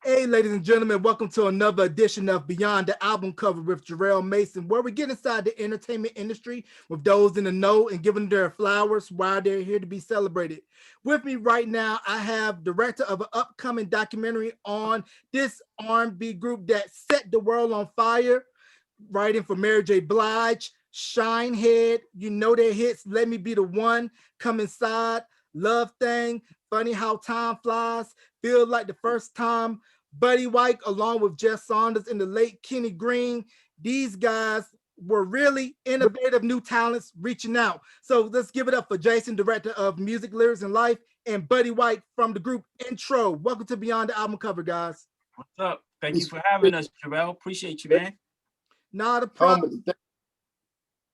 Hey, ladies and gentlemen, welcome to another edition of Beyond the Album Cover with Jarrell Mason, where we get inside the entertainment industry with those in the know and giving their flowers while they're here to be celebrated. With me right now, I have director of an upcoming documentary on this R&B group that set the world on fire, writing for Mary J. Blige, Shinehead, you know their hits, Let Me Be the One, Come Inside, Love Thing, Funny How Time Flies, Feel Like the First Time, Buddy White, along with Jess Saunders and the late Kenny Green. These guys were really innovative new talents reaching out. So let's give it up for Jason, director of Music, Lyrics, and Life, and Buddy White from the group Intro. Welcome to Beyond the Album Cover, guys. What's up? Thank you for having us, Jarrell. Appreciate you, man. Not a problem.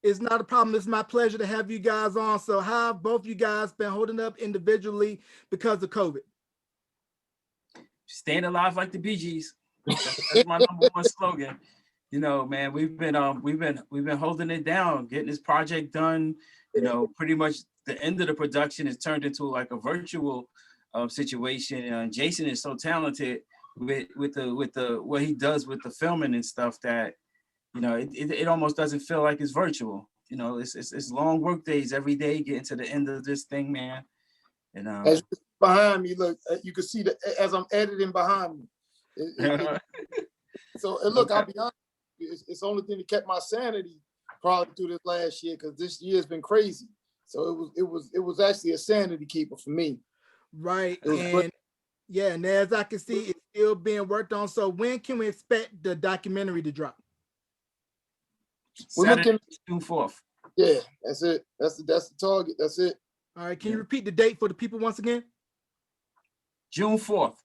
It's not a problem. It's my pleasure to have you guys on. So how have both you guys been holding up individually because of COVID? Staying alive like the Bee Gees. That's my number one slogan. You know, man, we've been holding it down, getting this project done. You know, pretty much the end of the production is turned into like a virtual situation. Jason is so talented with the what he does with the filming and stuff that, you know, it almost doesn't feel like it's virtual. You know, it's long work days every day getting to the end of this thing, man. And as behind me, look, you can see that as I'm editing behind me. So, and look, I'll be honest, it's the only thing that kept my sanity probably through this last year, because this year's been crazy. So it was actually a sanity keeper for me. Right. And yeah, and as I can see, it's still being worked on. So when can we expect the documentary to drop? We're looking June 4th. Yeah, that's it. That's the target. That's it. All right. Can you repeat the date for the people once again? June 4th.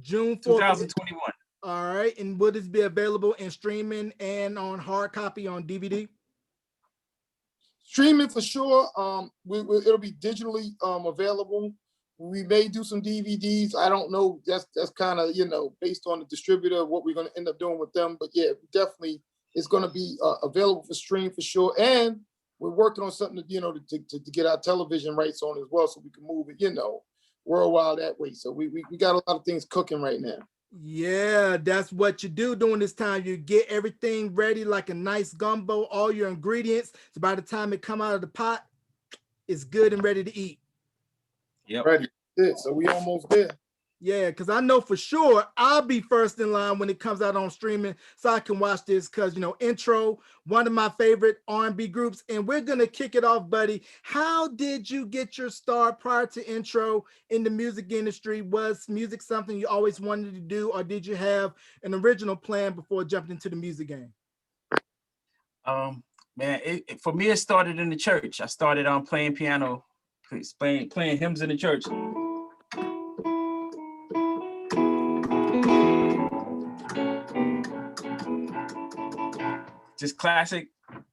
June 4th. 2021. All right. And will this be available in streaming and on hard copy on DVD? Streaming for sure. It'll be digitally available. We may do some DVDs. I don't know. That's kind of, you know, based on the distributor, what we're going to end up doing with them. But yeah, definitely it's going to be available for stream for sure. And we're working on something to, you know, to get our television rights on as well, so we can move it, you know, worldwide that way. So we got a lot of things cooking right now. Yeah, that's what you do during this time. You get everything ready like a nice gumbo, all your ingredients. So by the time it come out of the pot, it's good and ready to eat. Yep. Ready. So we almost there. Yeah, because I know for sure I'll be first in line when it comes out on streaming, so I can watch this. Because, you know, Intro, one of my favorite R&B groups, and we're gonna kick it off, buddy. How did you get your start prior to Intro in the music industry? Was music something you always wanted to do, or did you have an original plan before jumping into the music game? Man, for me it started in the church. I started on playing piano, playing hymns in the church. Just classic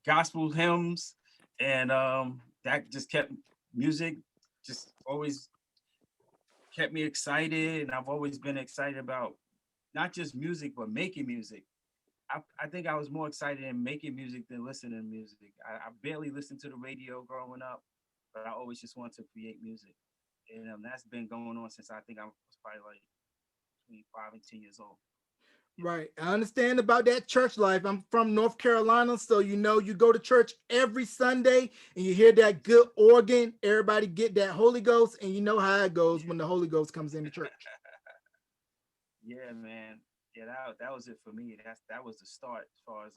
gospel hymns, and that just kept music, just always kept me excited. And I've always been excited about not just music, but making music. I think I was more excited in making music than listening to music. I barely listened to the radio growing up, but I always just wanted to create music. And that's been going on since I think I was probably like between 5 and 10 years old. Right. I understand about that church life. I'm from North Carolina, so you know you go to church every Sunday and you hear that good organ. Everybody get that Holy Ghost, and you know how it goes when the Holy Ghost comes into church. Yeah, man. Yeah, that was it for me. That was the start as far as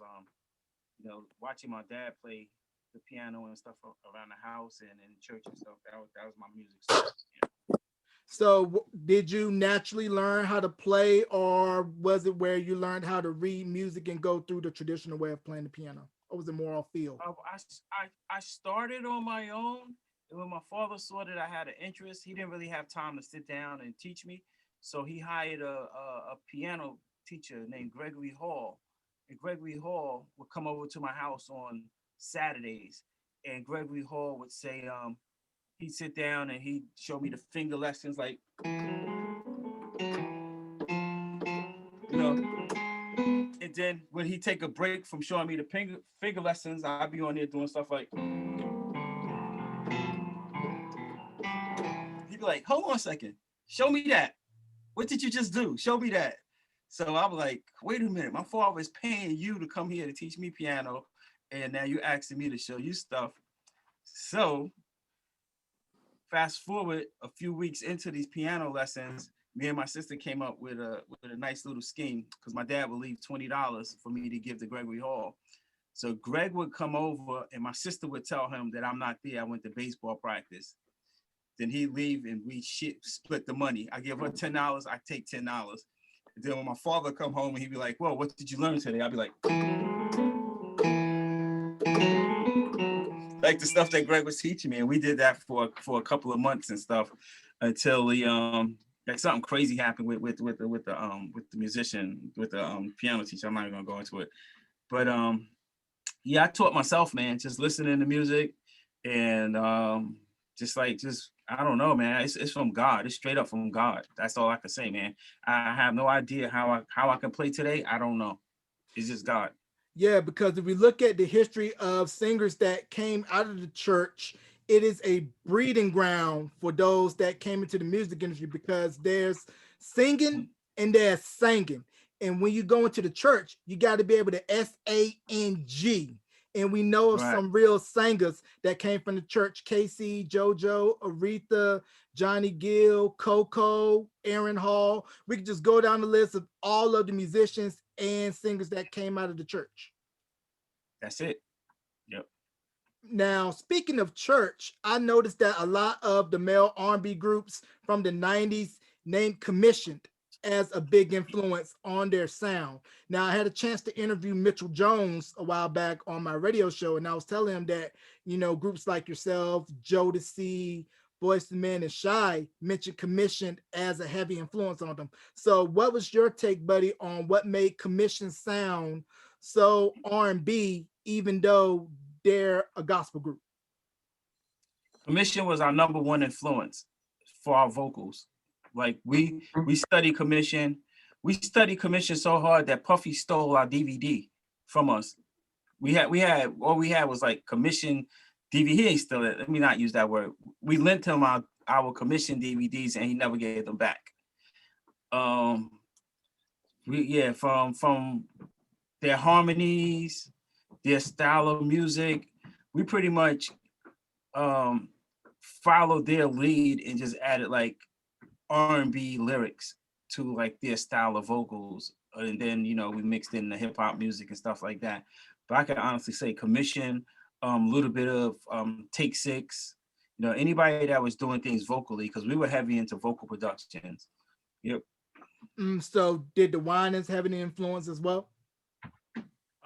you know, watching my dad play the piano and stuff around the house and in church and stuff. That was my music start. Yeah. So did you naturally learn how to play, or was it where you learned how to read music and go through the traditional way of playing the piano? Or was it more off field? I started on my own. And when my father saw that I had an interest, he didn't really have time to sit down and teach me. So he hired a piano teacher named Gregory Hall. And Gregory Hall would come over to my house on Saturdays. And Gregory Hall would say, he'd sit down and he'd show me the finger lessons, like, you know. And then when he'd take a break from showing me the finger lessons, I'd be on there doing stuff like, he'd be like, hold on a second, show me that. What did you just do? Show me that. So I'm like, wait a minute, my father is paying you to come here to teach me piano, and now you're asking me to show you stuff. So fast forward a few weeks into these piano lessons, me and my sister came up with a nice little scheme because my dad would leave $20 for me to give to Gregory Hall. So Greg would come over and my sister would tell him that I'm not there. I went to baseball practice. Then he'd leave and we split the money. I give her $10, I take $10. And then when my father come home and he'd be like, "Well, what did you learn today?" I'd be like the stuff that Greg was teaching me. And we did that for a couple of months and stuff until the like something crazy happened with the musician, with the piano teacher. I'm not even gonna go into it. But yeah, I taught myself, man, just listening to music and just I don't know, man. It's from God. It's straight up from God. That's all I can say, man. I have no idea how I can play today. I don't know. It's just God. Yeah, because if we look at the history of singers that came out of the church, it is a breeding ground for those that came into the music industry because there's singing and there's singing. And when you go into the church, you got to be able to SANG. And we know of Right. some real singers that came from the church: Casey, JoJo, Aretha, Johnny Gill, Coco, Aaron Hall. We could just go down the list of all of the musicians and singers that came out of the church. That's it. Yep. Now, speaking of church, I noticed that a lot of the male R&B groups from the 90s named Commissioned as a big influence on their sound. Now, I had a chance to interview Mitchell Jones a while back on my radio show, and I was telling him that, you know, groups like yourself, Jodeci, Boyz II Men, and Shy mentioned Commissioned as a heavy influence on them. So what was your take, buddy, on what made Commissioned sound so R&B, even though they're a gospel group? Commission was our number one influence for our vocals. Like we study Commission. We studied Commission so hard that Puffy stole our DVD from us. We had all we had was like Commission DVD. He ain't still it. Let me not use that word. We lent him our Commission DVDs and he never gave them back. From their harmonies, their style of music, we pretty much followed their lead and just added like R&B lyrics to like their style of vocals, and then we mixed in the hip hop music and stuff like that. But I can honestly say Commission, a little bit of Take Six, anybody that was doing things vocally, because we were heavy into vocal productions. Yep. So did the Winans have any influence as well?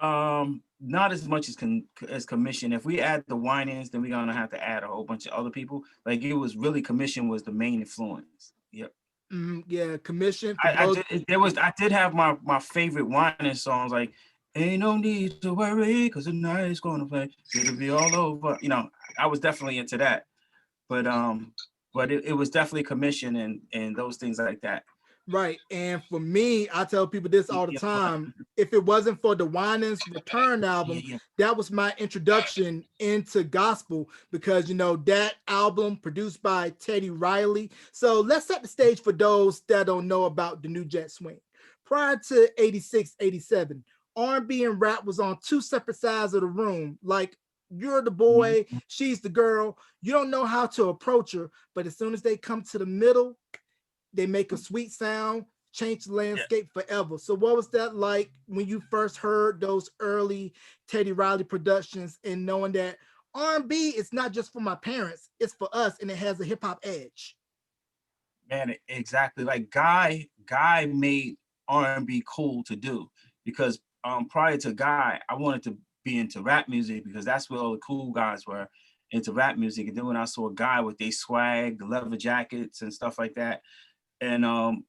Not as much as Commission. If we add the Winans, then we're gonna have to add a whole bunch of other people. Like it was really Commission was the main influence. Yep. Yeah, Commission. I did have my favorite Winans songs, like "Ain't No Need to Worry, 'Cause the night's gonna play. It'll be all over." I was definitely into that. But it was definitely Commission and those things like that. Right. And for me, I tell people this all the time. If it wasn't for the Winans Return album, that was my introduction into gospel, because, that album produced by Teddy Riley. So let's set the stage for those that don't know about the New Jack Swing. Prior to 86, 87, R&B and rap was on two separate sides of the room. Like, you're the boy, she's the girl. You don't know how to approach her, but as soon as they come to the middle, they make a sweet sound, change the landscape forever. So what was that like when you first heard those early Teddy Riley productions and knowing that R&B is not just for my parents, it's for us, and it has a hip hop edge? Man, exactly. Like Guy made R&B cool to do, because prior to Guy, I wanted to be into rap music because that's where all the cool guys were, into rap music. And then when I saw Guy with their swag, the leather jackets and stuff like that, and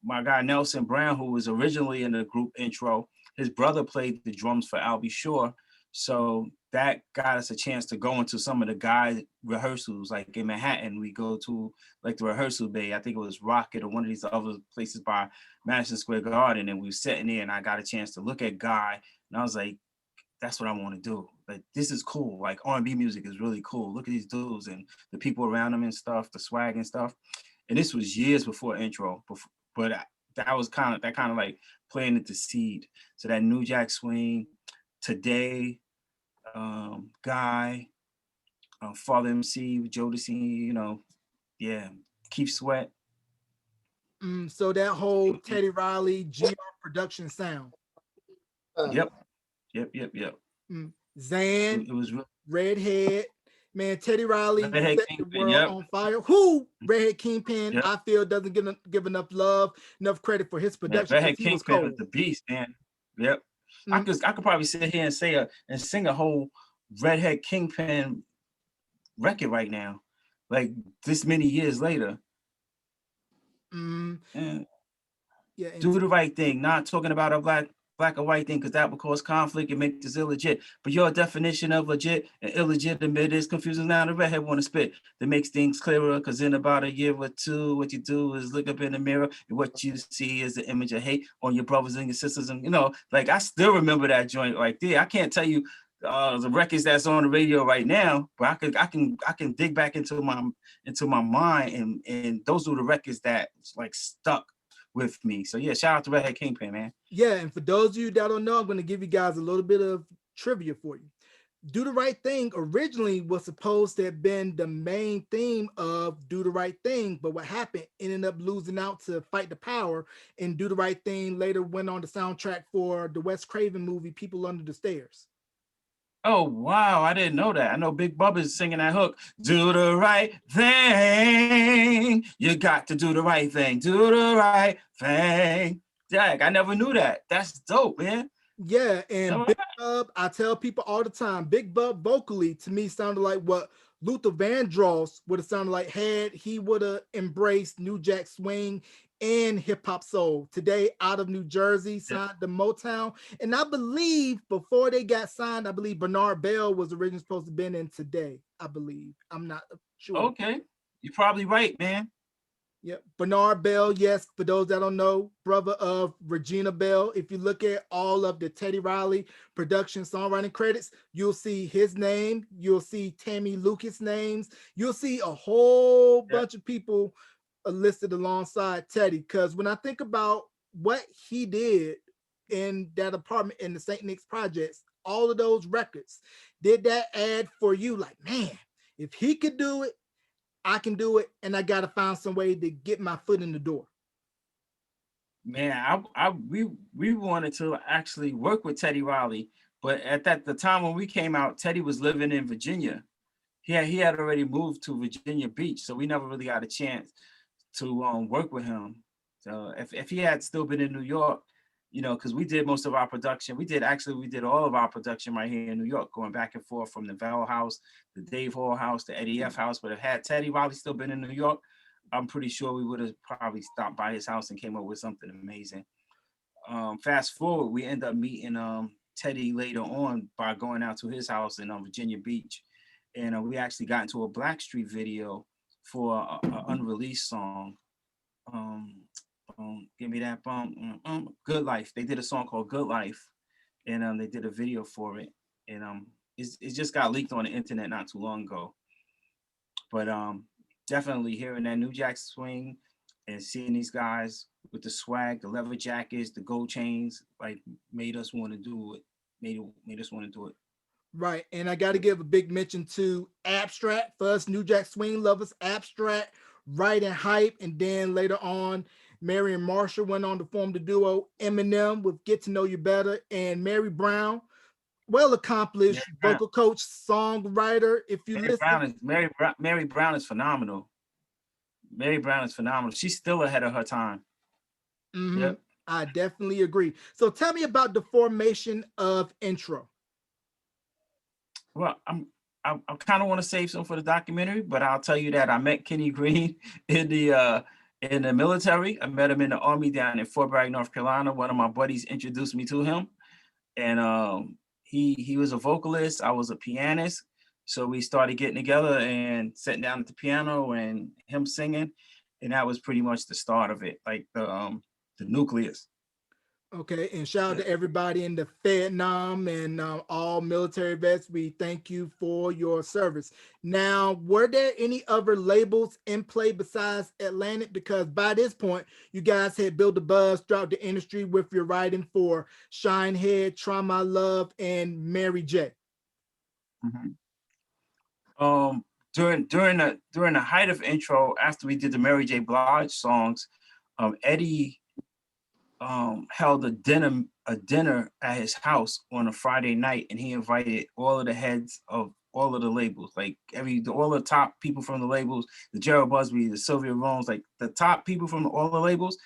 my guy Nelson Brown, who was originally in the group Intro, his brother played the drums for Albie Shore. So that got us a chance to go into some of the guy rehearsals, like in Manhattan. We go to like the rehearsal bay. I think it was Rocket or one of these other places by Madison Square Garden. And we were sitting there and I got a chance to look at Guy. And I was like, that's what I want to do. Like, this is cool. Like R&B music is really cool. Look at these dudes and the people around them and stuff, the swag and stuff. And this was years before Intro. But that was kind of like planted the seed. So that New Jack Swing, Today, Guy, Father MC, Jodeci, yeah, Keith Sweat. So that whole Teddy Riley GR production sound. Yep. Zan, It was Redhead, man, Teddy Riley Redhead set the Kingpin. world Yep. on fire. Who Redhead Kingpin? Yep. I feel doesn't give enough love, enough credit for his production because Redhead he was Kingpin cold. was the beast, man. Yep. I could probably sit here and sing a whole Redhead Kingpin record right now, like this many years later. Yeah, Do the right thing. Not talking about a black or white thing, because that would cause conflict and make this illegit. But your definition of legit and illegitimate is confusing. Now the redhead want to spit that makes things clearer, because in about a year or two, what you do is look up in the mirror and what you see is the image of hate on your brothers and your sisters. And like I still remember that joint right there. I can't tell you the records that's on the radio right now, but I can dig back into my mind, and those are the records that like stuck with me. So yeah, shout out to Redhead Kingpin, man. Yeah, and for those of you that don't know, I'm going to give you guys a little bit of trivia for you. Do the Right Thing originally was supposed to have been the main theme of Do the Right Thing, but what happened, ended up losing out to Fight the Power, and Do the Right Thing later went on the soundtrack for the Wes Craven movie People Under the Stairs. Oh wow, I didn't know that. I know Big Bubba's singing that hook. Do the right thing. You got to do the right thing. Do the right thing. Jack, I never knew that. That's dope, man. Yeah, and Big Bub, I tell people all the time, Big Bub vocally to me sounded like what Luther Vandross would have sounded like had he would have embraced New Jack Swing and hip hop soul. Today, out of New Jersey, signed to Motown. And I believe before they got signed, I believe Bernard Bell was originally supposed to have been in Today, I believe. I'm not sure. Okay, you're probably right, man. Yep. Bernard Bell, yes, for those that don't know, brother of Regina Bell. If you look at all of the Teddy Riley production songwriting credits, you'll see his name, you'll see Tammy Lucas' names, you'll see a whole bunch of people listed alongside Teddy. Because when I think about what he did in that apartment in the St. Nick's projects, all of those records, did that add for you like, man, if he could do it, I can do it, and I gotta find some way to get my foot in the door. Man, we wanted to actually work with Teddy Riley, but at the time when we came out, Teddy was living in Virginia. He had already moved to Virginia Beach, so we never really got a chance to work with him. So if he had still been in New York, because we did most of our production. We did all of our production right here in New York, going back and forth from the Val House, the Dave Hall House, the Eddie F House. But if had Teddy Riley still been in New York, I'm pretty sure we would have probably stopped by his house and came up with something amazing. Fast forward, we end up meeting Teddy later on by going out to his house in Virginia Beach, and we actually got into a Blackstreet video for an unreleased song. Give me that bump. Good Life. They did a song called Good Life, and they did a video for it, and it just got leaked on the internet not too long ago. But definitely hearing that New Jack Swing and seeing these guys with the swag, the leather jackets, the gold chains, like made us want to do it. Made us want to do it. Right, and I got to give a big mention to Abstract for us New Jack Swing lovers. Abstract, Right and Hype, and then later on, Mary and Marshall went on to form the duo Eminem with Get to Know You Better, and Mary Brown, well accomplished vocal coach, songwriter. If you listen, Mary Brown is phenomenal. Mary Brown is phenomenal. She's still ahead of her time. Mm-hmm. Yep, I definitely agree. So tell me about the formation of Intro. Well, I kind of want to save some for the documentary, but I'll tell you that I met Kenny Green in the military. I met him in the Army down in Fort Bragg, North Carolina. One of my buddies introduced me to him, and he was a vocalist. I was a pianist, so we started getting together and sitting down at the piano and him singing, and that was pretty much the start of it, like the nucleus. Okay, and shout out Yeah. to everybody in the Vietnam and all military vets. We thank you for your service. Now, were there any other labels in play besides Atlantic? Because by this point, you guys had built a buzz throughout the industry with your writing for Shinehead, Try My Love, and Mary J. Mhm. During the height of intro, after we did the Mary J. Blige songs, Eddie held a dinner at his house on a Friday night, and he invited all of the heads of all of the labels, like all the top people from the labels, the Gerald Busby, the Sylvia Rones, like the top people from all the labels.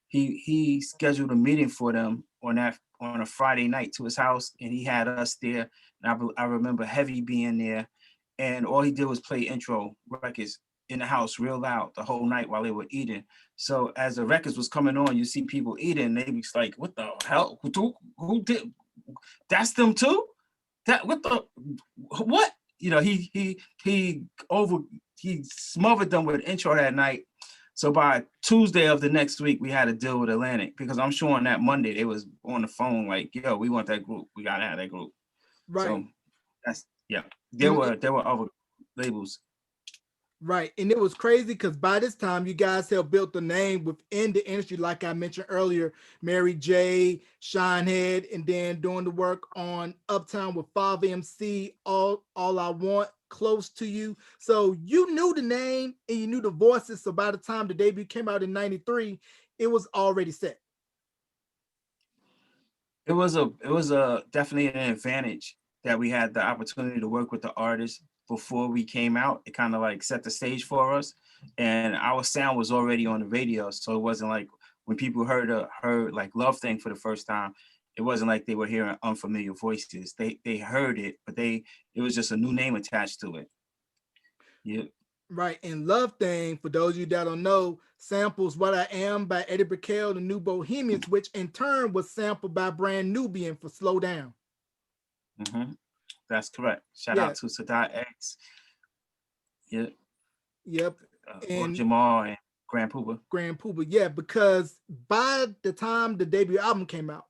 He scheduled a meeting for them on a Friday night to his house, and he had us there. And I remember Heavy being there, and all he did was play intro records in the house real loud the whole night while they were eating. So as the records was coming on, you see people eating, they be like, "What the hell? Who did? That's them too? That what the what?" You know, he smothered them with intro that night. So by Tuesday of the next week, we had to deal with Atlantic, because I'm sure on that Monday they was on the phone like, "Yo, we want that group. We gotta have that group." Right. So that's yeah. And There were other labels. Right. And it was crazy because by this time, you guys have built the name within the industry. Like I mentioned earlier, Mary J, Shinehead, and then doing the work on Uptown with 5MC, all I Want, Close to You. So you knew the name and you knew the voices. So by the time the debut came out in 93, it was already set. It was a definitely an advantage that we had the opportunity to work with the artists before we came out. It kind of like set the stage for us, and our sound was already on the radio, so it wasn't like when people heard like Love Thing for the first time, it wasn't like they were hearing unfamiliar voices. They heard it, but it was just a new name attached to it. Yeah. Right. And Love Thing, for those of you that don't know, samples What I Am by Eddie Brickell, the New Bohemians, which in turn was sampled by Brand Nubian for Slow Down. Hmm. That's correct. Shout Yeah. out to Sadat X, yeah, Yep. or And Jamal and Grand Pooba. Grand Pooba. Yeah, because by the time the debut album came out,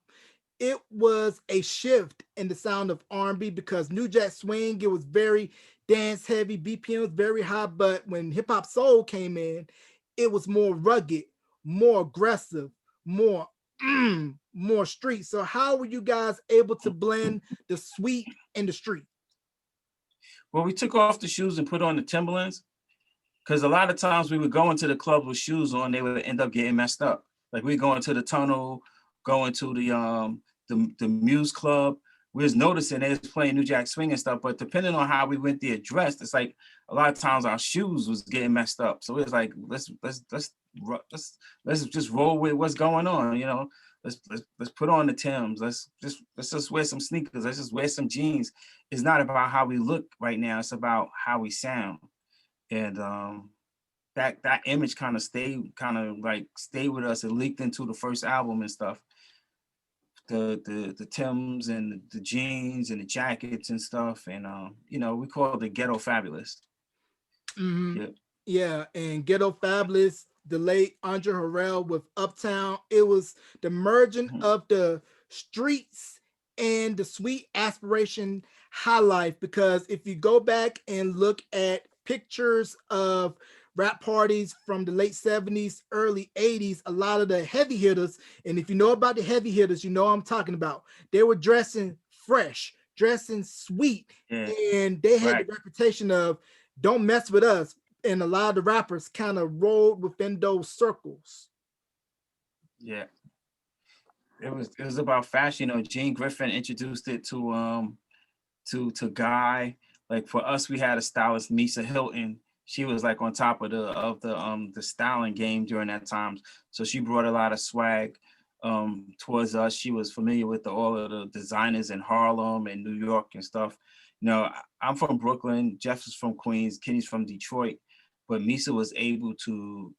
it was a shift in the sound of R&B because New Jack Swing, it was very dance heavy, BPM was very high, but when hip hop soul came in, it was more rugged, more aggressive, more more street. So how were you guys able to blend the sweet and the street? Well, we took off the shoes and put on the Timberlands, because a lot of times we would go into the club with shoes on, they would end up getting messed up. Like we go into the tunnel, going to the Muse Club. We was noticing they was playing New Jack Swing and stuff, but depending on how we went there dressed, it's like a lot of times our shoes was getting messed up. So it was like let's just roll with what's going on, you know. Let's put on the Timbs. Let's just wear some sneakers. Let's just wear some jeans. It's not about how we look right now. It's about how we sound. And that image kind of stayed with us. It leaked into the first album and stuff. The Timbs and the jeans and the jackets and stuff, and we call it the Ghetto Fabulous. Mhm. Yeah. Yeah, and Ghetto Fabulous, the late Andre Harrell with Uptown. It was the merging Mhm. of the streets and the sweet aspiration high life. Because if you go back and look at pictures of rap parties from the late 70s, early 80s, a lot of the heavy hitters, and if you know about the heavy hitters, you know what I'm talking about. They were dressing fresh, dressing sweet, Yeah. and they had the Right. reputation of don't mess with us. And a lot of the rappers kind of rolled within those circles. Yeah. It was about fashion. Gene Griffin introduced it to Guy. Like for us, we had a stylist, Misa Hilton. She was like on top of the styling game during that time. So she brought a lot of swag towards us. She was familiar with all of the designers in Harlem and New York and stuff. I'm from Brooklyn. Jeff is from Queens. Kenny's from Detroit. But Misa was able to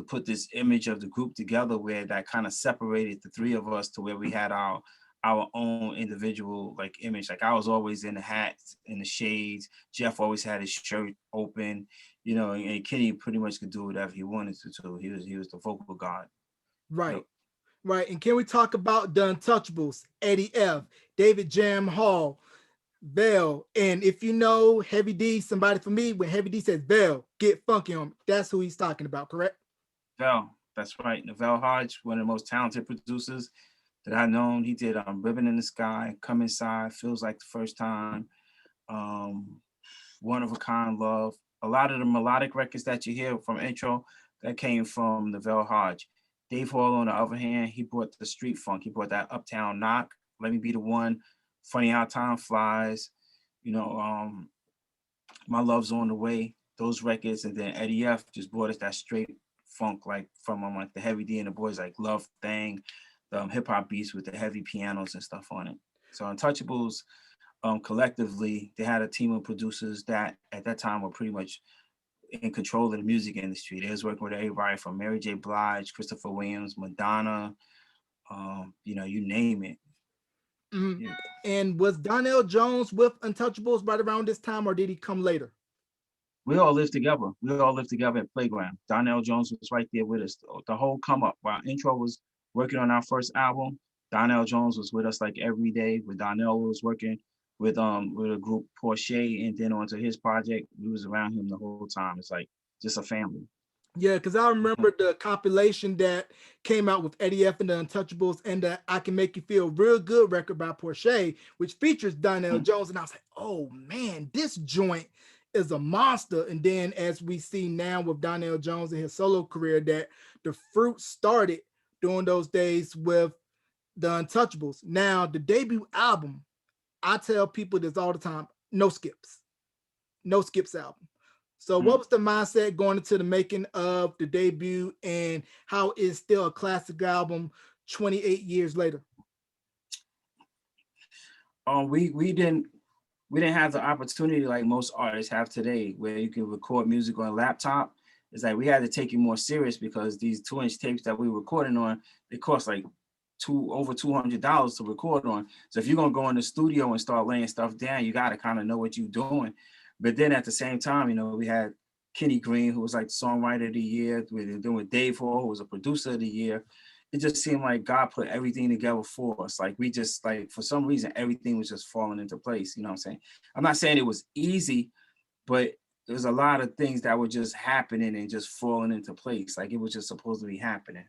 put this image of the group together where that kind of separated the three of us to where we had our own individual like image. Like I was always in the hats, in the shades. Jeff always had his shirt open, and Kenny pretty much could do whatever he wanted to. He was the vocal god. Right. Yep. Right. And can we talk about the Untouchables, Eddie F, David Jam Hall, Bell? And if you know Heavy D, somebody for me, when Heavy D says Bell, get funky on me. That's who he's talking about, correct? Vel, that's right. Neville Hodge, one of the most talented producers that I've known. He did Ribbon in the Sky, Come Inside, Feels Like the First Time, um, One of a Kind Love. A lot of the melodic records that you hear from intro that came from Neville Hodge. Dave Hall, on the other hand, he brought the street funk. He brought that uptown knock, Let Me Be the One, Funny How Time Flies, you know, My Love's on the Way, those records. And then Eddie F just brought us that straight funk, like from like the Heavy D and the boys, like Love Thing, the hip hop beats with the heavy pianos and stuff on it. So Untouchables, collectively, they had a team of producers that at that time were pretty much in control of the music industry. They was working with everybody from Mary J. Blige, Christopher Williams, Madonna, you name it. Mhm. Yeah. And was Donnell Jones with Untouchables right around this time, or did he come later? We all lived together. We all lived together at Playground. Donnell Jones was right there with us. The whole come up while Intro was working on our first album. Donnell Jones was with us like every day. When Donnell was working with a group Porsche and then onto his project, we was around him the whole time. It's like just a family. Yeah, because I remember the compilation that came out with Eddie F and the Untouchables and the I Can Make You Feel Real Good record by Porsche, which features Donnell Jones. And I was like, oh man, this joint is a monster. And then as we see now with Donnell Jones and his solo career, that the fruit started during those days with the Untouchables. Now, the debut album, I tell people this all the time, no skips. No skips album. So what was the mindset going into the making of the debut and how is still a classic album 28 years later? We didn't have the opportunity like most artists have today, where you can record music on a laptop. It's like we had to take it more serious because these 2-inch tapes that we were recording on, they cost like over $200 to record on. So if you're gonna go in the studio and start laying stuff down, you gotta kind of know what you're doing. But then at the same time, we had Kenny Green, who was like the songwriter of the year. We were doing Dave Hall, who was a producer of the year. It just seemed like God put everything together for us. Like we just like for some reason everything was just falling into place. You know what I'm saying? I'm not saying it was easy, but there was a lot of things that were just happening and just falling into place. Like it was just supposed to be happening.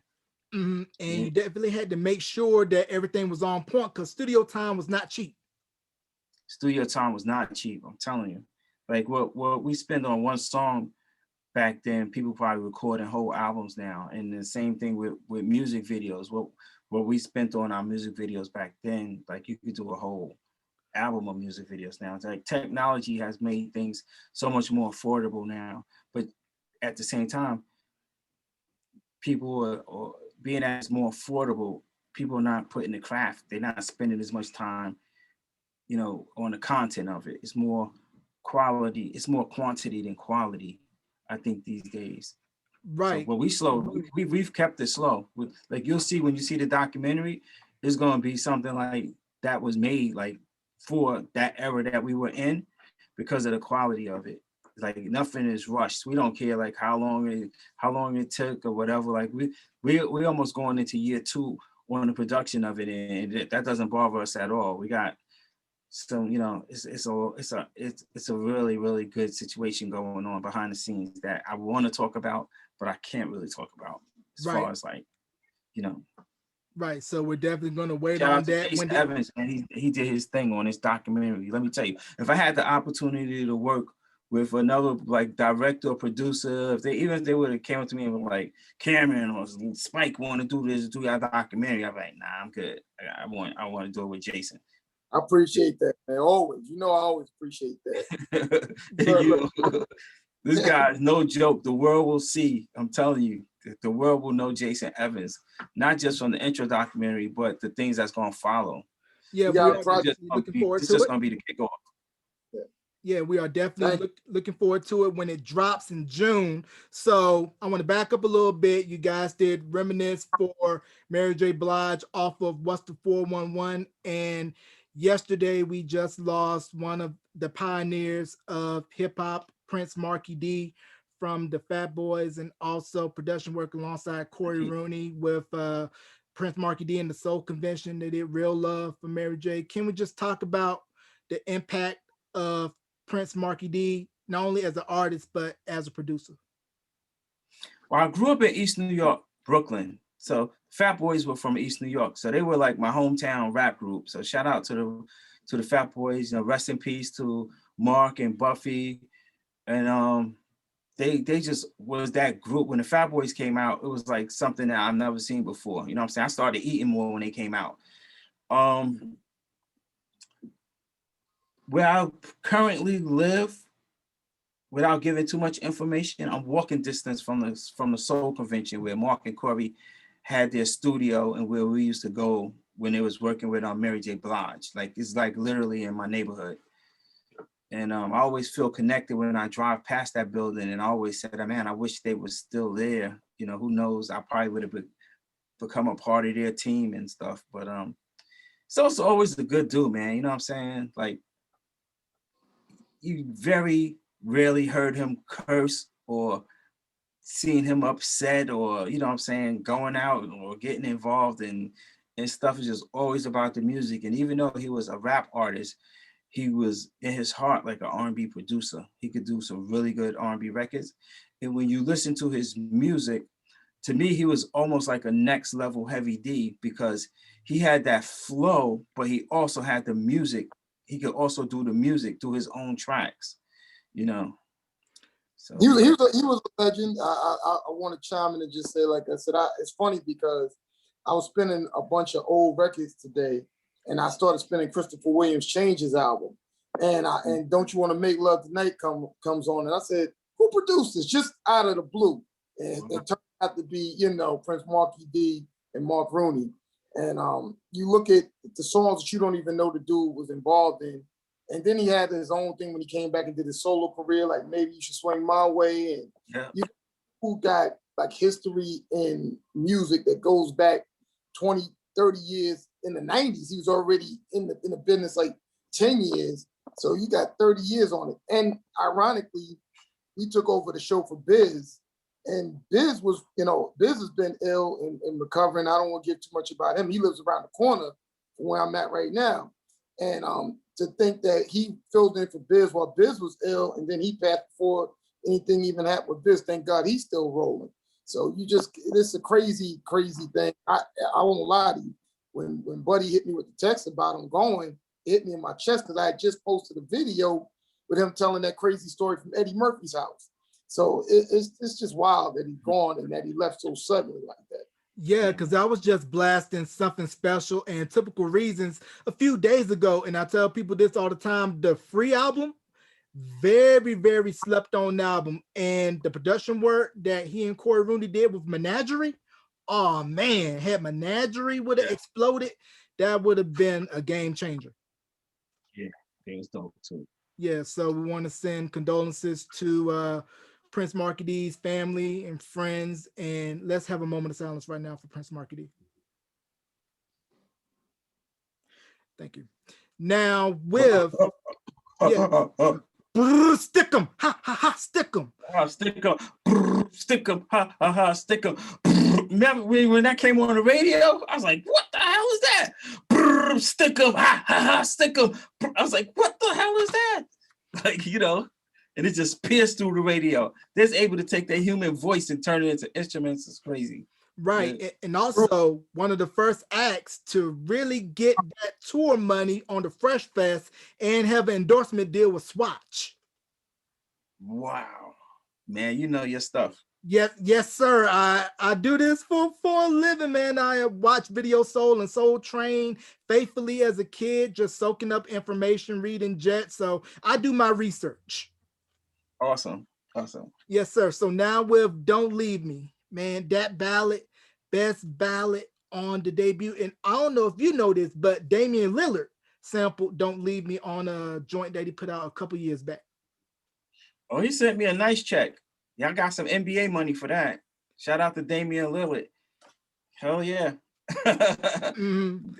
And Yeah. you definitely had to make sure that everything was on point because studio time was not cheap. Studio time was not cheap. I'm telling you. Like what we spend on one song back then, people probably recording whole albums now. And the same thing with music videos. What we spent on our music videos back then, like you could do a whole album of music videos now. It's like technology has made things so much more affordable now. But at the same time, people are being that it's more affordable, people are not putting the craft, they're not spending as much time, on the content of it. It's more quality, it's more quantity than quality, I think, these days. So, Right. but we slow. We've kept it slow. Like you'll see when you see the documentary, it's gonna be something like that was made like for that era that we were in, because of the quality of it. Like nothing is rushed. We don't care like how long it took or whatever. Like we almost going into year 2 on the production of it, and that doesn't bother us at all. We got so it's a really really good situation going on behind the scenes that I want to talk about, but I can't really talk about as Right. far as like you know. Right. So we're definitely going to wait Shout on out to that Jason when the Evans, and he did his thing on this documentary. Let me tell you, if I had the opportunity to work with another like director or producer, even if they would have came up to me and were like, Cameron or Spike want to do this, do your documentary, I'm like, nah, I'm good. I want to do it with Jason. I appreciate that, man. Always. I always appreciate that. This guy is no joke. The world will see. I'm telling you, the world will know Jason Evans, not just from the intro documentary, but the things that's going to follow. yeah, You we got are a project. looking forward This to just it. going to be the kickoff. Yeah, we are definitely Thank looking forward to it when it drops in June. So I want to back up a little bit. You guys did reminisce for Mary J. Blige off of What's the 411. And yesterday we just lost one of the pioneers of hip hop, Prince Marky D from the Fat Boys, and also production work alongside Corey Rooney with Prince Marky D and the Soul Convention. They did Real Love for Mary J. Can we just talk about the impact of Prince Marky D, not only as an artist, but as a producer? Well, I grew up in East New York, Brooklyn. So Fat Boys were from East New York. So they were like my hometown rap group. So shout out to the Fat Boys, you know, rest in peace to Mark and Buffy. And they just was that group. When the Fat Boys came out, it was like something that I've never seen before. You know what I'm saying? I started eating more when they came out. Where I currently live, without giving too much information, I'm walking distance from the Soul Convention where Mark and Corey had their studio and where we used to go when they was working with Mary J. Blige. Like, it's like literally in my neighborhood. And I always feel connected when I drive past that building, and I always said, man, I wish they were still there. You know, who knows? I probably would have become a part of their team and stuff. But it's also always a good dude, man. You know what I'm saying? Like, you very rarely heard him curse or seen him upset or, you know what I'm saying, going out or getting involved in stuff. Is just always about the music. And even though he was a rap artist, he was in his heart like an R&B producer. He could do some really good R&B records. And when you listen to his music, to me, he was almost like a next level Heavy D, because he had that flow, but he also had the music. He could also do the music through his own tracks, you know. So he was a legend. I want to chime in and just say, like I said, it's funny because I was spinning a bunch of old records today, and I started spinning Christopher Williams' Changes album, and Don't You Want to Make Love Tonight comes on, and I said, who produced this? Just out of the blue, and it turned out to be, you know, Prince Marky D and Mark Rooney. And you look at the songs that you don't even know the dude was involved in. And then he had his own thing when he came back and did his solo career, like Maybe You Should Swing My Way. And you who got like history in music that goes back 20, 30 years. In the 90s, he was already in the business like 10 years. So you got 30 years on it. And ironically, we took over the show for Biz. And Biz was, you know, Biz has been ill and recovering. I don't want to give too much about him. He lives around the corner from where I'm at right now. And to think that he filled in for Biz while Biz was ill, and then he passed before anything even happened with Biz. Thank God he's still rolling. So it's a crazy, crazy thing. I won't lie to you. When Buddy hit me with the text about him going, it hit me in my chest because I had just posted a video with him telling that crazy story from Eddie Murphy's house. So it's just wild that he's gone and that he left so suddenly like that. Yeah, because I was just blasting Something Special and Typical Reasons a few days ago, and I tell people this all the time, the Free album, very, very slept on album, and the production work that he and Corey Rooney did with Menagerie, oh man, had Menagerie would have exploded, that would have been a game changer. Yeah, it was dope too. Yeah, so we want to send condolences to Prince Marky D's family and friends, and let's have a moment of silence right now for Prince Marky D. Thank you. Now with stick 'em, ha ha ha, stick 'em. Stick 'em, ha ha ha, stick 'em. Remember when that came on the radio? I was like, what the hell is that? Stick 'em, ha ha ha, stick 'em. I was like, what the hell is that? Like, you know, and it just pierced through the radio. They're able to take their human voice and turn it into instruments. It's crazy. Right. Yeah. And also one of the first acts to really get that tour money on the Fresh Fest and have an endorsement deal with Swatch. Wow. Man, you know your stuff. Yes, sir. I do this for a living, man. I watch Video Soul and Soul Train faithfully as a kid, just soaking up information, reading Jet. So I do my research. Awesome. Yes, sir. So now with Don't Leave Me, man, that ballad, best ballad on the debut. And I don't know if you know this, but Damian Lillard sampled Don't Leave Me on a joint that he put out a couple years back. Oh, he sent me a nice check. Y'all got some NBA money for that. Shout out to Damian Lillard. Hell yeah. Dame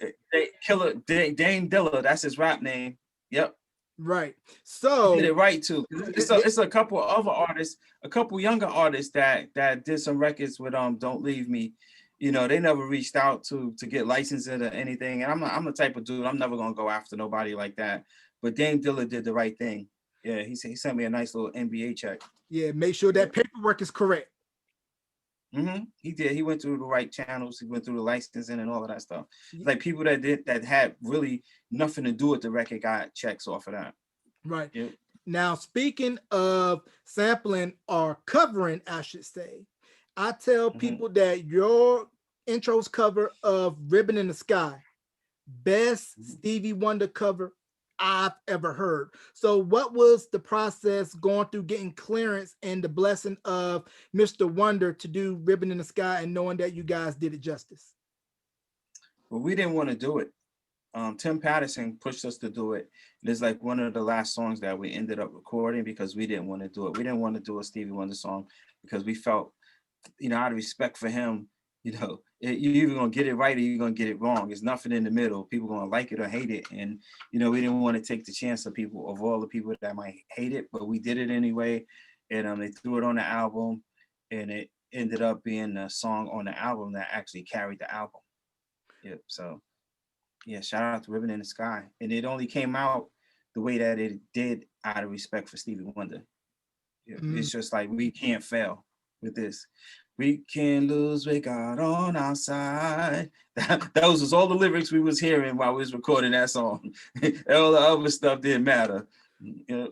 Dilla, that's his rap name. Yep. Right. So he did it right too. It's a couple of other artists, a couple younger artists that did some records with Don't Leave Me. you know, they never reached out to get licensing or anything. And I'm the type of dude, I'm never gonna go after nobody like that. But Dame Dilla did the right thing. Yeah, he sent me a nice little NBA check. Yeah, make sure that paperwork is correct. He did. He went through the right channels. He went through the licensing and all of that stuff. Like people that had really nothing to do with the record got checks off of that. Right. Yep. Now, speaking of sampling or covering, I should say, I tell people that your intro's cover of Ribbon in the Sky, best Stevie Wonder cover I've ever heard. So what was the process going through getting clearance and the blessing of Mr. Wonder to do Ribbon in the Sky and knowing that you guys did it justice? Well, we didn't want to do it. Tim Patterson pushed us to do it. It's like one of the last songs that we ended up recording because we didn't want to do it. We didn't want to do a Stevie Wonder song because we felt, you know, out of respect for him, you know, you're either gonna get it right or you're gonna get it wrong. There's nothing in the middle. People gonna like it or hate it. And, you know, we didn't want to take the chance of all the people that might hate it, but we did it anyway. And they threw it on the album and it ended up being a song on the album that actually carried the album. Yep. So yeah, shout out to Ribbon in the Sky. And it only came out the way that it did out of respect for Stevie Wonder. Yeah, it's just like, we can't fail with this. We can lose with God on our side. Those was all the lyrics we was hearing while we was recording that song. All the other stuff didn't matter. Yeah.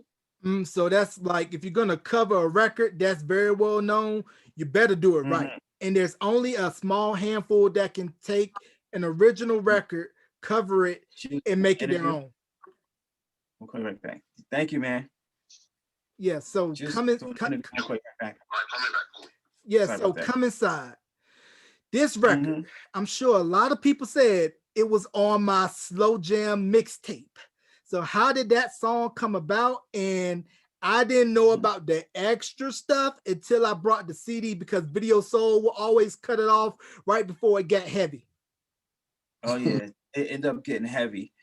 So that's like, if you're gonna cover a record that's very well known, you better do it right. And there's only a small handful that can take an original record, cover it, and make it their own. We'll come right back. Thank you, man. Yeah, so come inside. This record, I'm sure a lot of people said it was on my slow jam mixtape. So how did that song come about? And I didn't know about the extra stuff until I brought the CD, because Video Soul will always cut it off right before it got heavy. Oh yeah, it ended up getting heavy.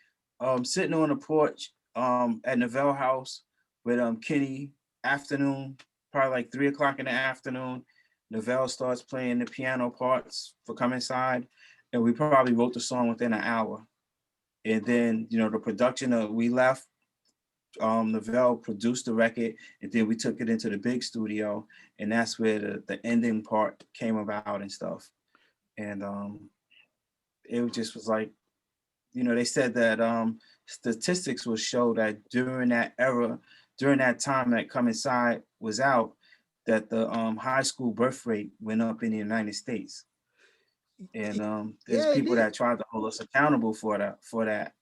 Sitting on the porch at Novell House with Kenny, afternoon, probably like 3 o'clock in the afternoon. Novell starts playing the piano parts for Come Inside, and we probably wrote the song within an hour. And then, you know, the production we left, Novell produced the record, and then we took it into the big studio, and that's where the ending part came about and stuff. And it just was like, you know, they said that statistics will show that during that era, during that time that Come Inside was out, that the high school birth rate went up in the United States. And there's people that tried to hold us accountable for that.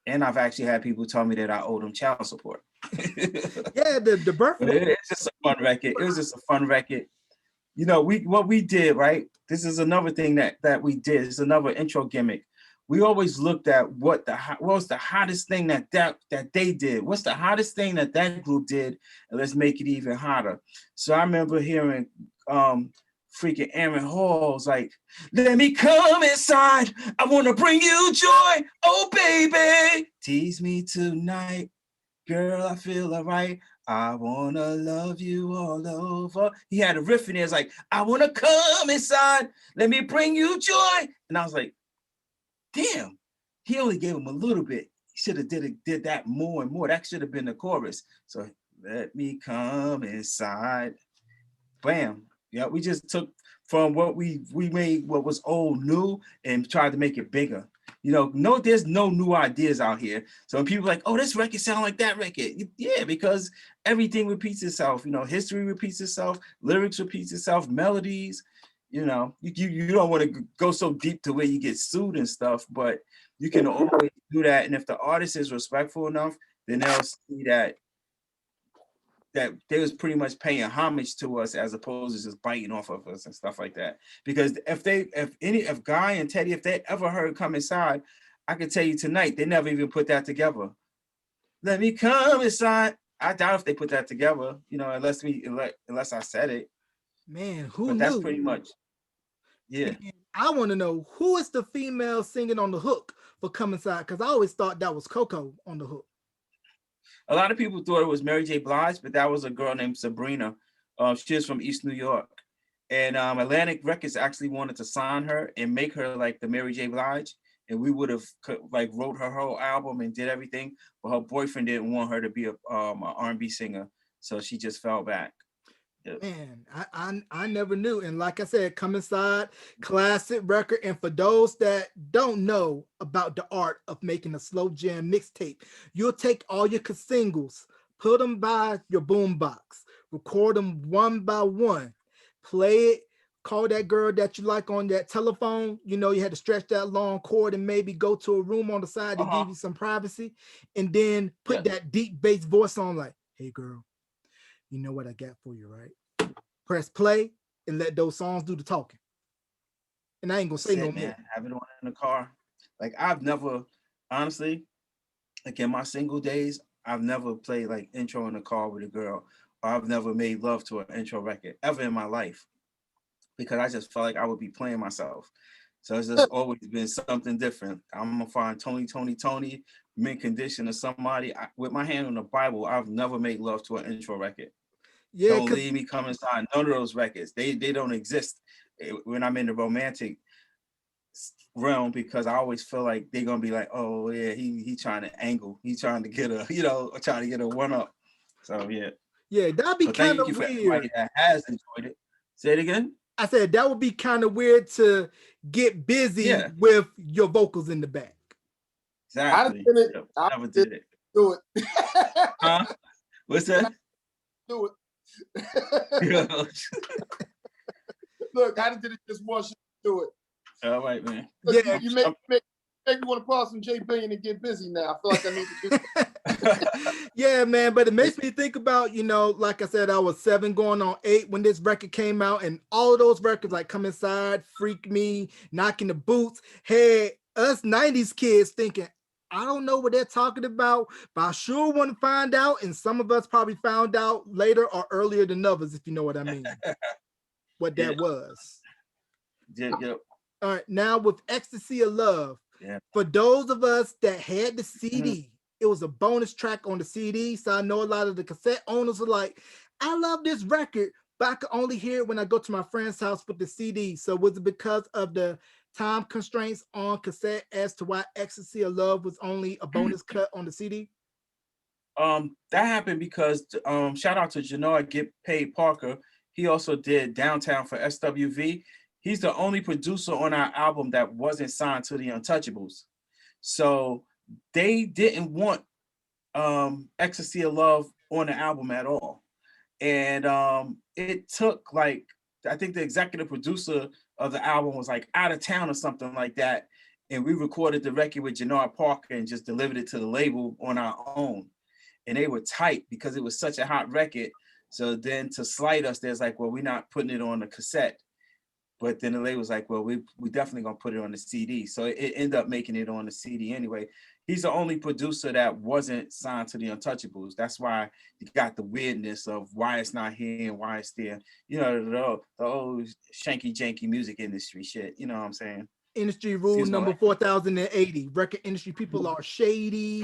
And I've actually had people tell me that I owe them child support. Yeah, the birth rate. It's just a fun record. It was just a fun record. You know, what we did, right? This is another thing that we did. It's another intro gimmick. We always looked at what was the hottest thing that they did. What's the hottest thing that group did? And let's make it even hotter. So I remember hearing freaking Aaron Hall's like, let me come inside. I want to bring you joy. Oh, baby, tease me tonight. Girl, I feel all right. I want to love you all over. He had a riff in there. It's like, I want to come inside. Let me bring you joy. And I was like, damn, he only gave him a little bit. He should have did that more and more. That should have been the chorus. So let me come inside. Bam. Yeah, we just took from what we made what was old new and tried to make it bigger. You know, there's no new ideas out here. So when people are like, oh, this record sound like that record. Yeah, because everything repeats itself. You know, history repeats itself, lyrics repeats itself, melodies. You know, you don't want to go so deep to where you get sued and stuff, but you can always do that. And if the artist is respectful enough, then they'll see that they was pretty much paying homage to us as opposed to just biting off of us and stuff like that. Because if Guy and Teddy, if they ever heard Come Inside, I can tell you tonight, they never even put that together. Let me come inside. I doubt if they put that together, you know, unless I said it. Man, who but knew? That's pretty much, yeah. And I want to know, who is the female singing on the hook for Come Inside? Because I always thought that was Coco on the hook. A lot of people thought it was Mary J. Blige, but that was a girl named Sabrina. She is from East New York. And Atlantic Records actually wanted to sign her and make her like the Mary J. Blige, and we would have like wrote her whole album and did everything, but her boyfriend didn't want her to be a R&B singer, so she just fell back. Yeah. Man, I never knew. And like I said, Come Inside, classic record. And for those that don't know about the art of making a slow jam mixtape, you'll take all your singles, put them by your boombox, record them one by one, play it, call that girl that you like on that telephone. You know, you had to stretch that long cord and maybe go to a room on the side to give you some privacy, and then put that deep bass voice on like, hey girl, you know what I got for you, right? Press play and let those songs do the talking. And I ain't gonna say no more. Have it on in the car. Like I've never, honestly, like in my single days, I've never played like intro in the car with a girl, or I've never made love to an intro record ever in my life, because I just felt like I would be playing myself. So it's just always been something different. I'm gonna find Tony, mint condition, or somebody with my hand on the Bible. I've never made love to an intro record. Yeah, Don't Leave Me, Come Inside, none of those records. They don't exist when I'm in the romantic realm, because I always feel like they're gonna be like, oh yeah, he trying to angle, he trying to get a, trying to get a one up. So yeah. Yeah, that'd be kind of Thank you for weird. everybody that has enjoyed it. Say it again. I said that would be kind of weird to get busy with your vocals in the back. Exactly. I never did it. Do it. Huh? What's that? Do it. Look, I did it just once. Do it. All right, man. Look, yeah, you make me want to pause some J Billion and get busy now. I feel like I need to do that. Yeah, man, but it makes me think about, like I said, I was 7 going on 8 when this record came out, and all of those records like Come Inside, Freak Me, Knocking the Boots had us 90s kids thinking, I don't know what they're talking about, but I sure want to find out. And some of us probably found out later or earlier than others, if you know what I mean. What that was. Yeah. All right, now with Ecstasy of Love, for those of us that had the CD, it was a bonus track on the CD. So I know a lot of the cassette owners are like, I love this record, but I could only hear it when I go to my friend's house with the CD. So was it because of the time constraints on cassette as to why Ecstasy of Love was only a bonus cut on the CD? That happened because shout out to Janoa Get Paid Parker. He also did Downtown for SWV. He's the only producer on our album that wasn't signed to the Untouchables. So they didn't want Ecstasy of Love on the album at all. And it took like, I think the executive producer of the album was like out of town or something like that. And we recorded the record with Janoa Parker and just delivered it to the label on our own. And they were tight because it was such a hot record. So then to slight us, there's like, well, we're not putting it on the cassette. But then the label was like, well, we definitely gonna put it on the CD. So it ended up making it on the CD anyway. He's the only producer that wasn't signed to the Untouchables. That's why you got the weirdness of why it's not here and why it's there. The old shanky janky music industry shit. You know what I'm saying? Industry rule number 4080. Record industry people are shady.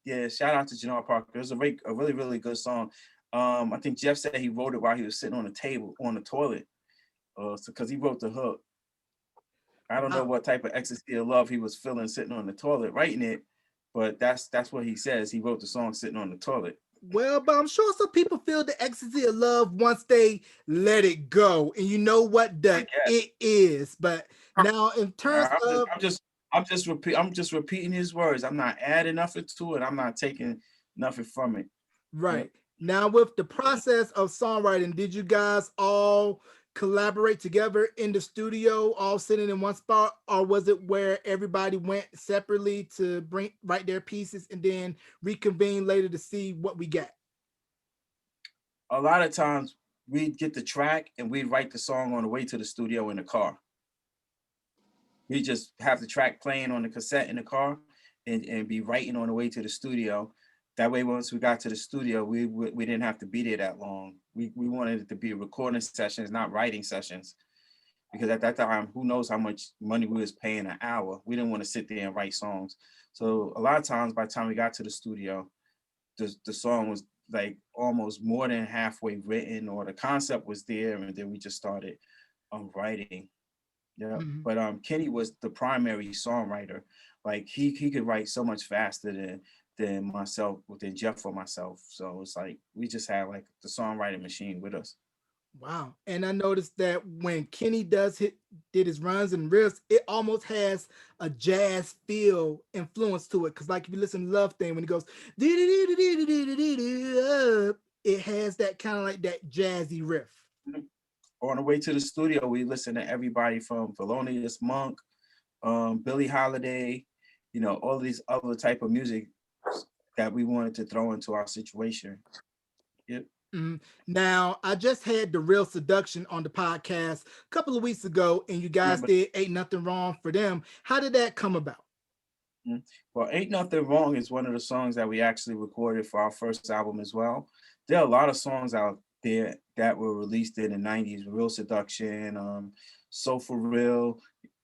Yeah, shout out to Janoa Parker. It was a really, really good song. I think Jeff said he wrote it while he was sitting on the table, on the toilet. Because he wrote the hook. I don't know what type of ecstasy of love he was feeling sitting on the toilet writing it, but that's what he says. He wrote the song sitting on the toilet. Well, but I'm sure some people feel the ecstasy of love once they let it go, and you know what it is. But now, in terms of, I'm just repeating his words. I'm not adding nothing to it. I'm not taking nothing from it. Right. Now, with the process of songwriting, did you guys all collaborate together in the studio, all sitting in one spot, or was it where everybody went separately to write their pieces and then reconvene later to see what we got? A lot of times we'd get the track and we'd write the song on the way to the studio in the car. We just have the track playing on the cassette in the car and be writing on the way to the studio. That way, once we got to the studio, we didn't have to be there that long. We wanted it to be recording sessions, not writing sessions. Because at that time, who knows how much money we was paying an hour. We didn't want to sit there and write songs. So a lot of times, by the time we got to the studio, the song was like almost more than halfway written, or the concept was there, and then we just started writing. Yeah. Mhm. But Kenny was the primary songwriter. Like he could write so much faster than myself, than Jeff or myself. So it's like we just had like the songwriting machine with us. Wow. And I noticed that when Kenny did his runs and riffs, it almost has a jazz feel influence to it. Cause like if you listen to Love Thing, when it goes, it has that kind of like that jazzy riff. On the way to the studio, we listened to everybody from Thelonious Monk, Billie Holiday, you know, all these other type of music that we wanted to throw into our situation. Yep. Mhm. Now, I just had The Real Seduction on the podcast a couple of weeks ago, and you guys Remember? did Ain't Nothing Wrong for Them. How did that come about? Well, Ain't Nothing Wrong is one of the songs that we actually recorded for our first album as well. There are a lot of songs out there that were released in the 90s, Real Seduction, So For Real.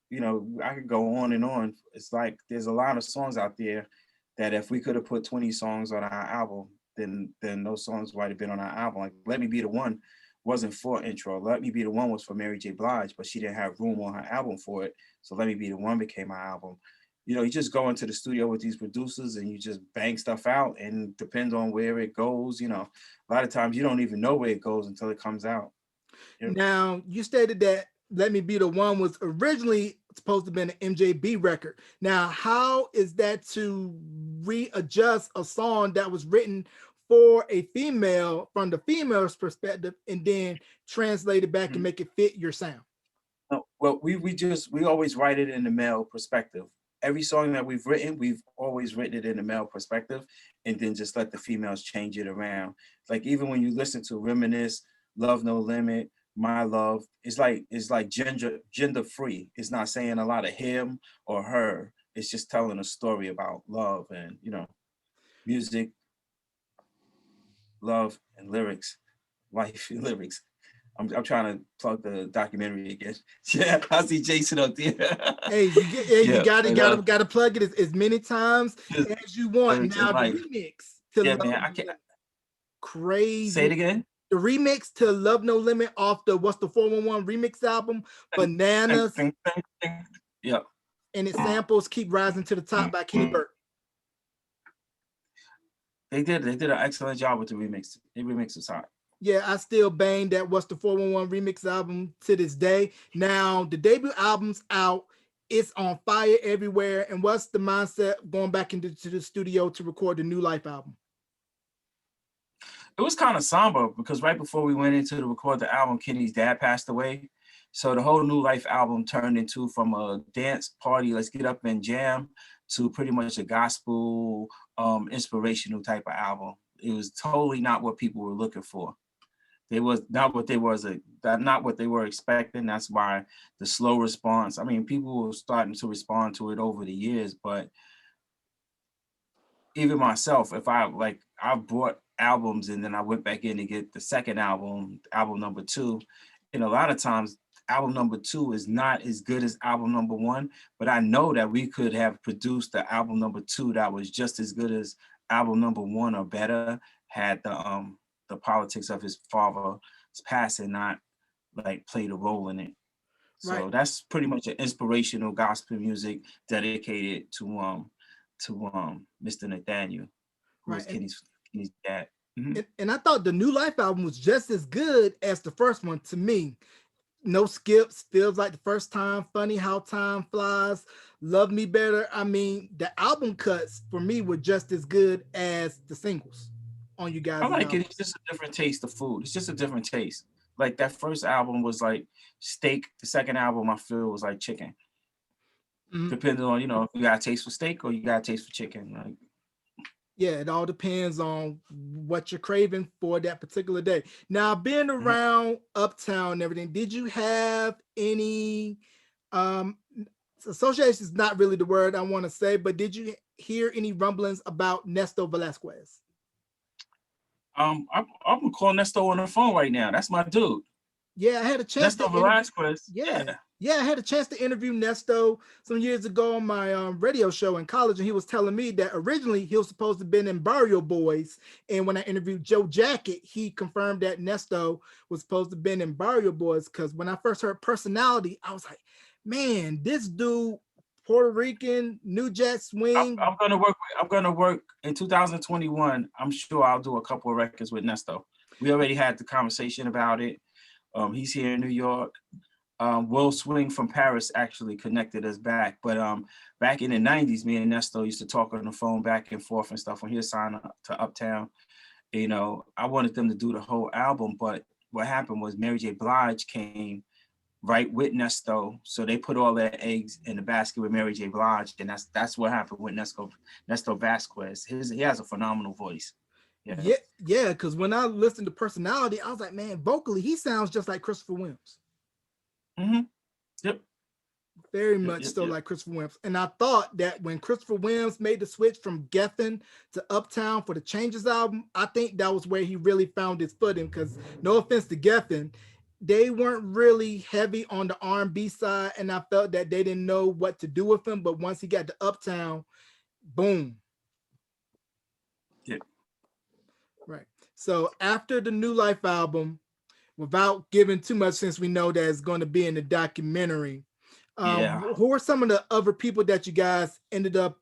You know, I could go on and on. It's like there's a lot of songs out there that if we could have put 20 songs on our album, then those songs might have been on our album. Like Let Me Be the One wasn't for intro. Let Me Be the One was for Mary J. Blige, but she didn't have room on her album for it. So Let Me Be the One became my album. You know, you just go into the studio with these producers and you just bang stuff out, and depends on where it goes. You know, a lot of times you don't even know where it goes until it comes out. Yep. Now, you stated that Let Me Be the One was originally supposed to be an MJB record. Now, how is that to readjust a song that was written for a female from the female's perspective and then translate it back and make it fit your sound? Well, we always write it in the male perspective. Every song that we've always written it in the male perspective, and then just let the females change it around. Like even when you listen to Reminisce, Love No Limit, My Love, it's like gender free. It's not saying a lot of him or her. It's just telling a story about love and, you know, music, love, and lyrics, life and lyrics. I'm trying to plug the documentary again. Yeah, I see Jason up there. Hey, you Yeah, gotta plug it as many times as you want. lyrics and Now the life. remix to Yeah, Love man. No I can't Limit, say it crazy. again. The remix to Love No Limit off the What's the 411 remix album, Think, Bananas, think, think, think. Yeah. and its samples Keep Rising to the Top by Kenny Burke. They did an excellent job with the remix. They remixed the song. Yeah, I still bang that What's the 411 remix album to this day. Now the debut album's out. It's on fire everywhere. And what's the mindset going back into the studio to record the New Life album? It was kind of somber because right before we went into to record the album, Kenny's dad passed away. So the whole New Life album turned into from a dance party, let's get up and jam, to pretty much a gospel, inspirational type of album. It was totally not what people were looking for. They was not what they not what they were expecting. That's why the slow response. I mean, people were starting to respond to it over the years, but even myself, if I bought albums and then I went back in to get the second album number 2, and a lot of times album number 2 is not as good as album number 1, but I know that we could have produced the album number 2 that was just as good as album number 1 or better, had the politics of his father's passing not like played a role in it. Right. So that's pretty much an inspirational gospel music dedicated to Mr. Nathaniel, who Right. was Kenny's dad. Mm-hmm. And I thought the New Life album was just as good as the first one to me. No skips, feels like the first time, funny how time flies, love me better. I mean, the album cuts for me were just as good as the singles on you guys' I like album. it. It's just a different taste of food. It's just a different taste. Like that first album was like steak. The second album I feel was like chicken. Mhm. Depending on, you know, if you got a taste for steak or you got a taste for chicken. Like, Yeah, it all depends on what you're craving for that particular day. Now, being around Uptown and everything, did you have any association is not really the word I want to say, but did you hear any rumblings about Nesto Velasquez? I'm gonna call Nesto on the phone right now. That's my dude. Yeah, I had a chance Nesto to interview. Velasquez. Yeah, Yeah, I had a chance to interview Nesto some years ago on my radio show in college, and he was telling me that originally he was supposed to have been in Barrio Boys. And when I interviewed Joe Jacket, he confirmed that Nesto was supposed to have been in Barrio Boys. Because when I first heard Personality, I was like, man, this dude, Puerto Rican, New Jack Swing. I'm gonna work in 2021. I'm sure I'll do a couple of records with Nesto. We already had the conversation about it. He's here in New York. Will Swing from Paris actually connected us back. But back in the 90s, me and Nesto used to talk on the phone back and forth and stuff when he was signed up to Uptown. You know, I wanted them to do the whole album, but what happened was Mary J. Blige came right with Nesto. So they put all their eggs in the basket with Mary J. Blige. And that's what happened with Nesto Vasquez. He has a phenomenal voice. Yeah, yeah, because when I listened to Personality, I was like, man, vocally, he sounds just like Christopher Williams. Mm-hmm. Yep. Very much so like Christopher Williams. And I thought that when Christopher Williams made the switch from Geffen to Uptown for the Changes album, I think that was where he really found his footing. Because no offense to Geffen, they weren't really heavy on the R&B side, and I felt that they didn't know what to do with him. But once he got to Uptown, boom. Yeah. Right. So after the New Life album, without giving too much, since we know that it's going to be in the documentary, who are some of the other people that you guys ended up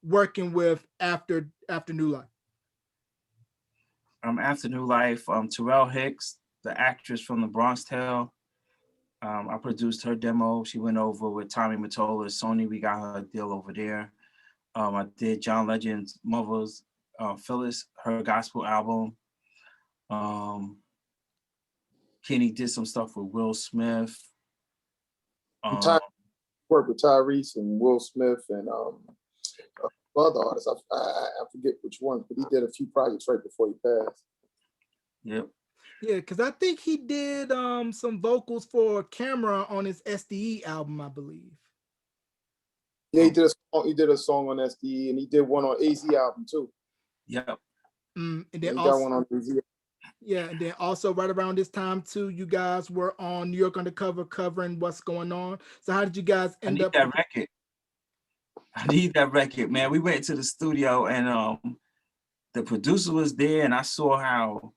working with after New Life? After New Life, Terrell Hicks, the actress from The Bronx Tale. I produced her demo. She went over with Tommy Mottola, Sony. We got her a deal over there. I did John Legend's mother's, Phyllis, her gospel album. Kenny did some stuff with Will Smith. Worked with Tyrese and Will Smith and other artists. I forget which ones, but he did a few projects right before he passed. Yep. Yeah, because I think he did some vocals for Camera on his SDE album, I believe. Yeah, he did a song on SDE, and he did one on AZ album too. Yep. And then he also, got one on AZ. Yeah, and then also right around this time too, you guys were on New York Undercover covering What's Going On. So how did you guys end up? That record. I need that record, man. We went to the studio and the producer was there, and I saw how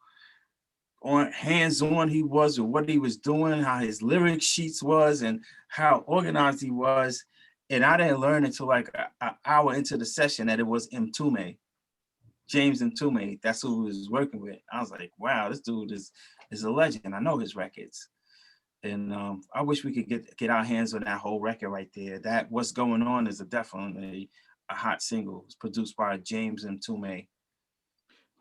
hands-on he was with what he was doing, how his lyric sheets was, and how organized he was. And I didn't learn until like an hour into the session that it was Mtume, James Mtume. That's who he was working with. I was like, wow, this dude is a legend. I know his records. And I wish we could get our hands on that whole record right there. That What's Going On is definitely a hot single. It's produced by James Mtume.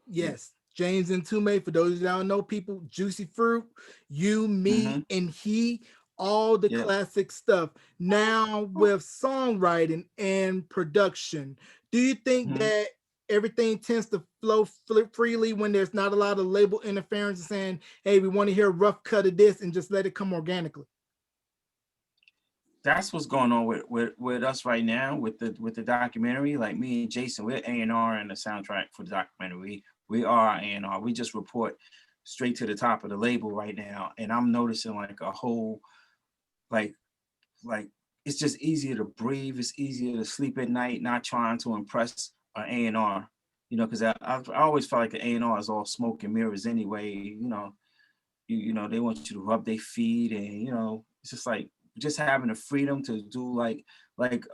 Yes, James Mtume. For those that don't know, people, Juicy Fruit, You, Me, and He, all the classic stuff. Now with songwriting and production, do you think that everything tends to flow freely when there's not a lot of label interference and saying, hey, we want to hear a rough cut of this, and just let it come organically? That's what's going on with us right now with the documentary. Like me and Jason, we're A&R in the soundtrack for the documentary. We are A&R. We just report straight to the top of the label right now. And I'm noticing like a whole, like it's just easier to breathe. It's easier to sleep at night, not trying to impress an A&R, you know, because I always felt like an A&R is all smoke and mirrors anyway. You know, they want you to rub their feet, and, you know, it's just like just having the freedom to do like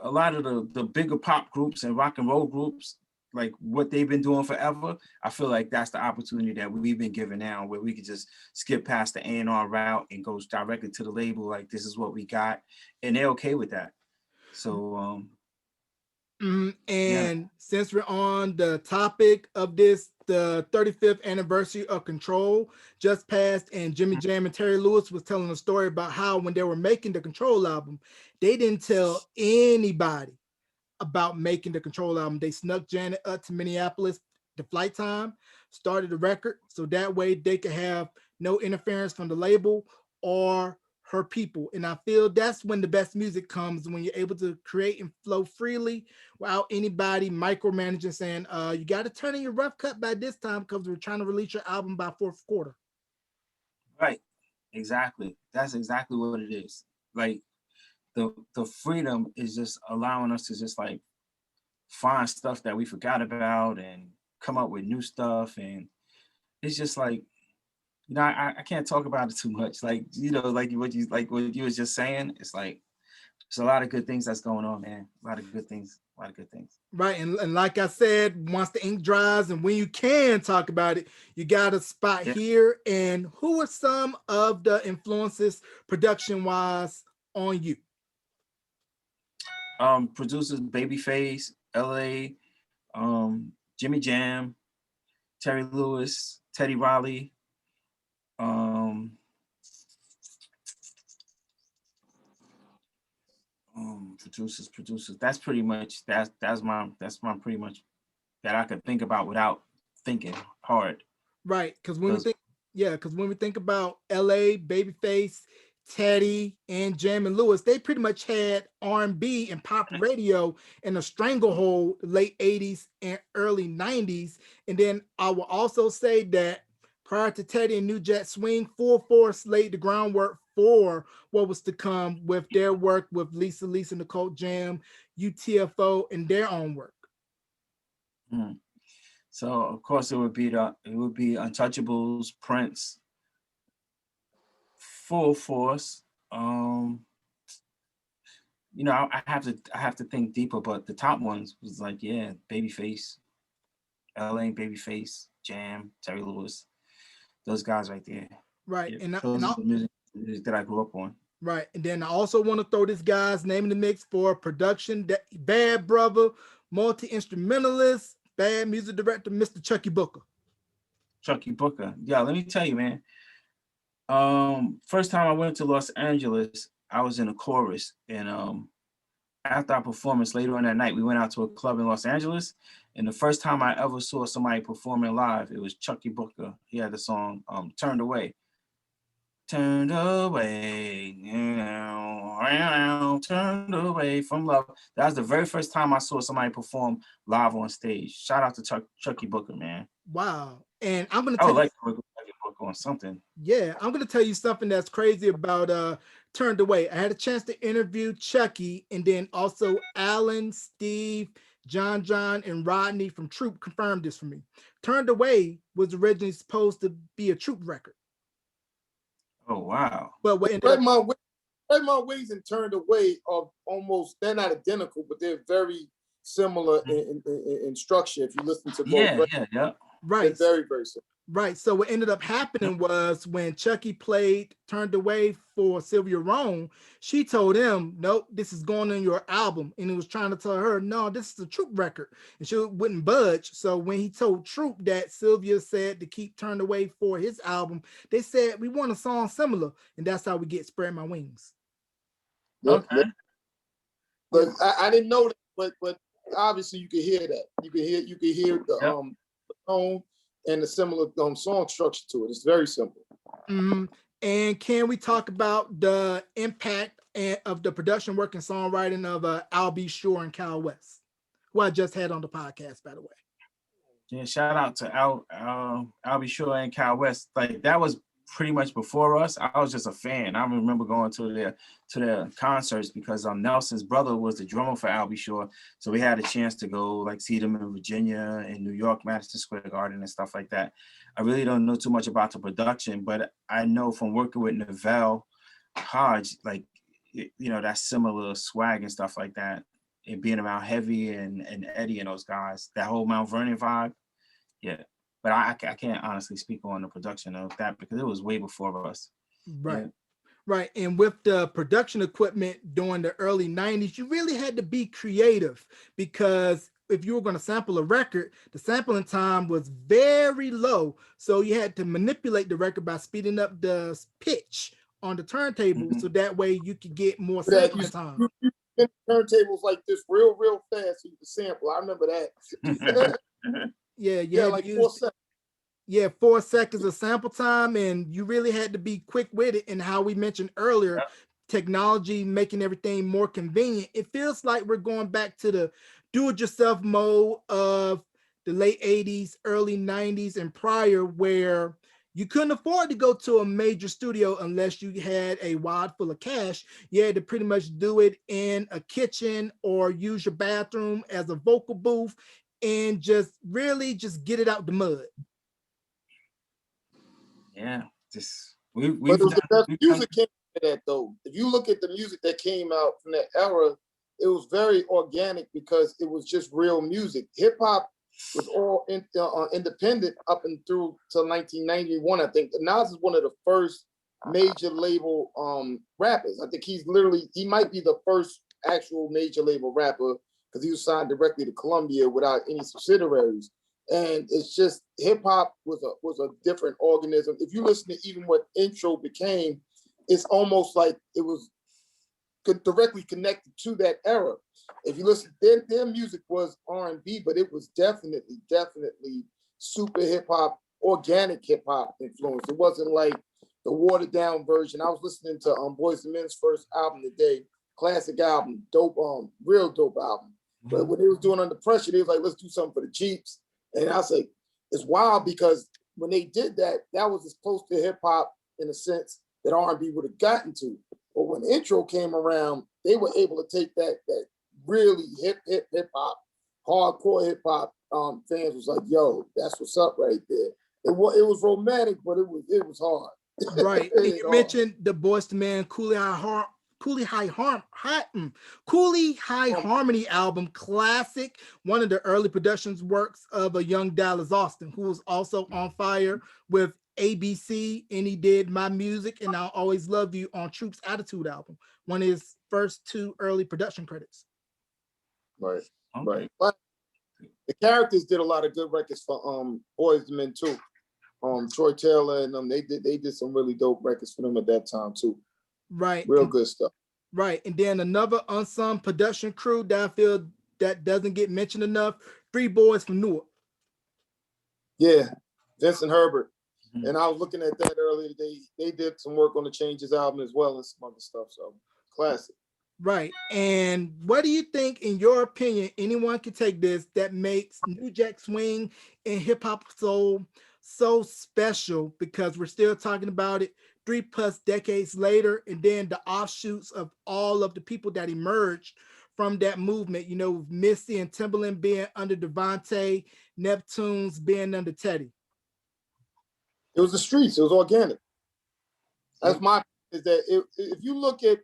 a lot of the bigger pop groups and rock and roll groups, like what they've been doing forever. I feel like that's the opportunity that we've been given now, where we could just skip past the A&R route and go directly to the label. Like, this is what we got, and they're okay with that. So, since we're on the topic of this, the 35th anniversary of Control just passed, and Jimmy Jam and Terry Lewis was telling a story about how when they were making the Control album, they didn't tell anybody about making the Control album. They snuck Janet up to Minneapolis, the flight time, started the record, so that way they could have no interference from the label or her people. And I feel that's when the best music comes, when you're able to create and flow freely without anybody micromanaging, saying, you got to turn in your rough cut by this time because we're trying to release your album by fourth quarter. Right. Exactly. That's exactly what it is. Like, the freedom is just allowing us to just like find stuff that we forgot about and come up with new stuff. And it's just like, you know, I can't talk about it too much. Like, you know, like what you was just saying, it's like there's a lot of good things that's going on, man. A lot of good things. A lot of good things. Right. And like I said, once the ink dries and when you can talk about it, you got a spot here. And who are some of the influences production wise on you? Producers Babyface, LA, Jimmy Jam, Terry Lewis, Teddy Riley, producers. That's pretty much that's my pretty much that I could think about without thinking hard. Right. Because when we think about LA, Babyface, Teddy, and Jam and Lewis, they pretty much had R&B and pop radio in a stranglehold late 80s and early 90s. And then I will also say that prior to Teddy and New Jack Swing, Full Force laid the groundwork for what was to come with their work with Lisa and the Cult Jam, UTFO, and their own work. Mm. So of course it would be Untouchables, Prince, Full Force. You know, I have to think deeper, but the top ones was like, yeah, Babyface, LA, Babyface, Jam, Terry Lewis, those guys right there. Right. Yeah, those are the music that I grew up on. Right. And then I also want to throw this guy's name in the mix for production, that bad brother, multi-instrumentalist, bad music director, Mr. Chucky Booker. Chucky Booker. Yeah, let me tell you, man. First time I went to Los Angeles, I was in a chorus, and after our performance later on that night, we went out to a club in Los Angeles, and the first time I ever saw somebody performing live, it was Chucky Booker. He had the song Turned Away. Turned away, turned away from love. That was the very first time I saw somebody perform live on stage. Shout out to Chucky Booker, man. Wow. And I'm going to tell you. Like Chucky Booker on something. Yeah, I'm going to tell you something that's crazy about Turned Away. I had a chance to interview Chucky, and then also Alan, Steve, John, and Rodney from Troop confirmed this for me. Turned Away was originally supposed to be a Troop record. Oh, wow. But what ended Right My Ways and Turned Away are almost, they're not identical, but they're very similar in structure if you listen to both. Yeah. Right. They're very, very similar. Right. So what ended up happening was when Chucky played Turned Away for Sylvia Rhone, she told him, nope, this is going on your album. And he was trying to tell her, no, this is a Troop record. And she wouldn't budge. So when he told Troop that Sylvia said to keep Turned Away for his album, they said, we want a song similar. And that's how we get Spread My Wings. Okay. But I didn't know that, but obviously you can hear that. You can hear the tone and the similar song structure to it. It's very simple. Mm-hmm. And can we talk about the impact of the production work and songwriting of Al B. Sure and Cal West, who I just had on the podcast, by the way? Yeah, shout out to Al B. Sure and Cal West. Like that was pretty much before us. I was just a fan. I remember going to their concerts because Nelson's brother was the drummer for Al B. Sure. So we had a chance to go like see them in Virginia, in New York, Madison Square Garden and stuff like that. I really don't know too much about the production, but I know from working with Neville Hodge, like, you know, that similar swag and stuff like that, and being around Heavy and Eddie and those guys, that whole Mount Vernon vibe. Yeah. But I can't honestly speak on the production of that because it was way before us. Right. Yeah. Right. And with the production equipment during the early 90s, you really had to be creative because if you were going to sample a record, the sampling time was very low. So you had to manipulate the record by speeding up the pitch on the turntable so that way you could get more sampling time. Turntables like this real fast so you can sample. I remember that. Yeah, like 4 seconds. Yeah, 4 seconds of sample time, and you really had to be quick with it. And how we mentioned earlier, technology making everything more convenient. It feels like we're going back to the do-it-yourself mode of the late 80s, early 90s, and prior, where You couldn't afford to go to a major studio unless you had a wad full of cash. You had to pretty much do it in a kitchen or use your bathroom as a vocal booth and just really just get it out the mud. Yeah, just But it was the best music came out of that though. If you look at the music that came out from that era, it was very organic because it was just real music. Hip hop was all independent up and through till 1991. I think Nas is one of the first major label rappers. I think he might be the first actual major label rapper because he was signed directly to Columbia without any subsidiaries. And it's just hip hop was a different organism. If you listen to even what Intro became, it's almost like it was directly connected to that era. If you listen, their music was R&B, but it was definitely super hip hop, organic hip hop influence. It wasn't like the watered down version. I was listening to Boyz II Men's first album today, classic album, dope, real dope album. But when they was doing Under Pressure, they was like, let's do something for the Jeeps. And I was like, it's wild because when they did that, that was as close to hip hop in a sense that R&B would have gotten to. But when Intro came around, they were able to take that really hip hop, hardcore hip hop. Fans was like, "Yo, that's what's up right there." It was romantic, but it was hard. Right. And you mentioned the Boyz II Men Cooley High Harmony album, classic, one of the early productions works of a young Dallas Austin, who was also on fire with ABC, and he did My Music and I'll Always Love You on Troop's Attitude album, one of his first two early production credits. Right, right. But the characters did a lot of good records for Boyz II Men too. Troy Taylor and them, they did some really dope records for them at that time too. Right. Real good stuff. Right. And then another unsung production crew that I feel that doesn't get mentioned enough, Three Boys from Newark. Yeah, Vincent Herbert. And I was looking at that earlier today. They did some work on the Changes album as well and some other stuff. So classic. Right. And what do you think, in your opinion, anyone can take this that makes New Jack Swing and hip hop soul so special? Because we're still talking about it 3+ decades later, and then the offshoots of all of the people that emerged from that movement, you know, Missy and Timbaland being under Devontae, Neptunes being under Teddy. It was the streets. It was organic. That's my, is that if you look at,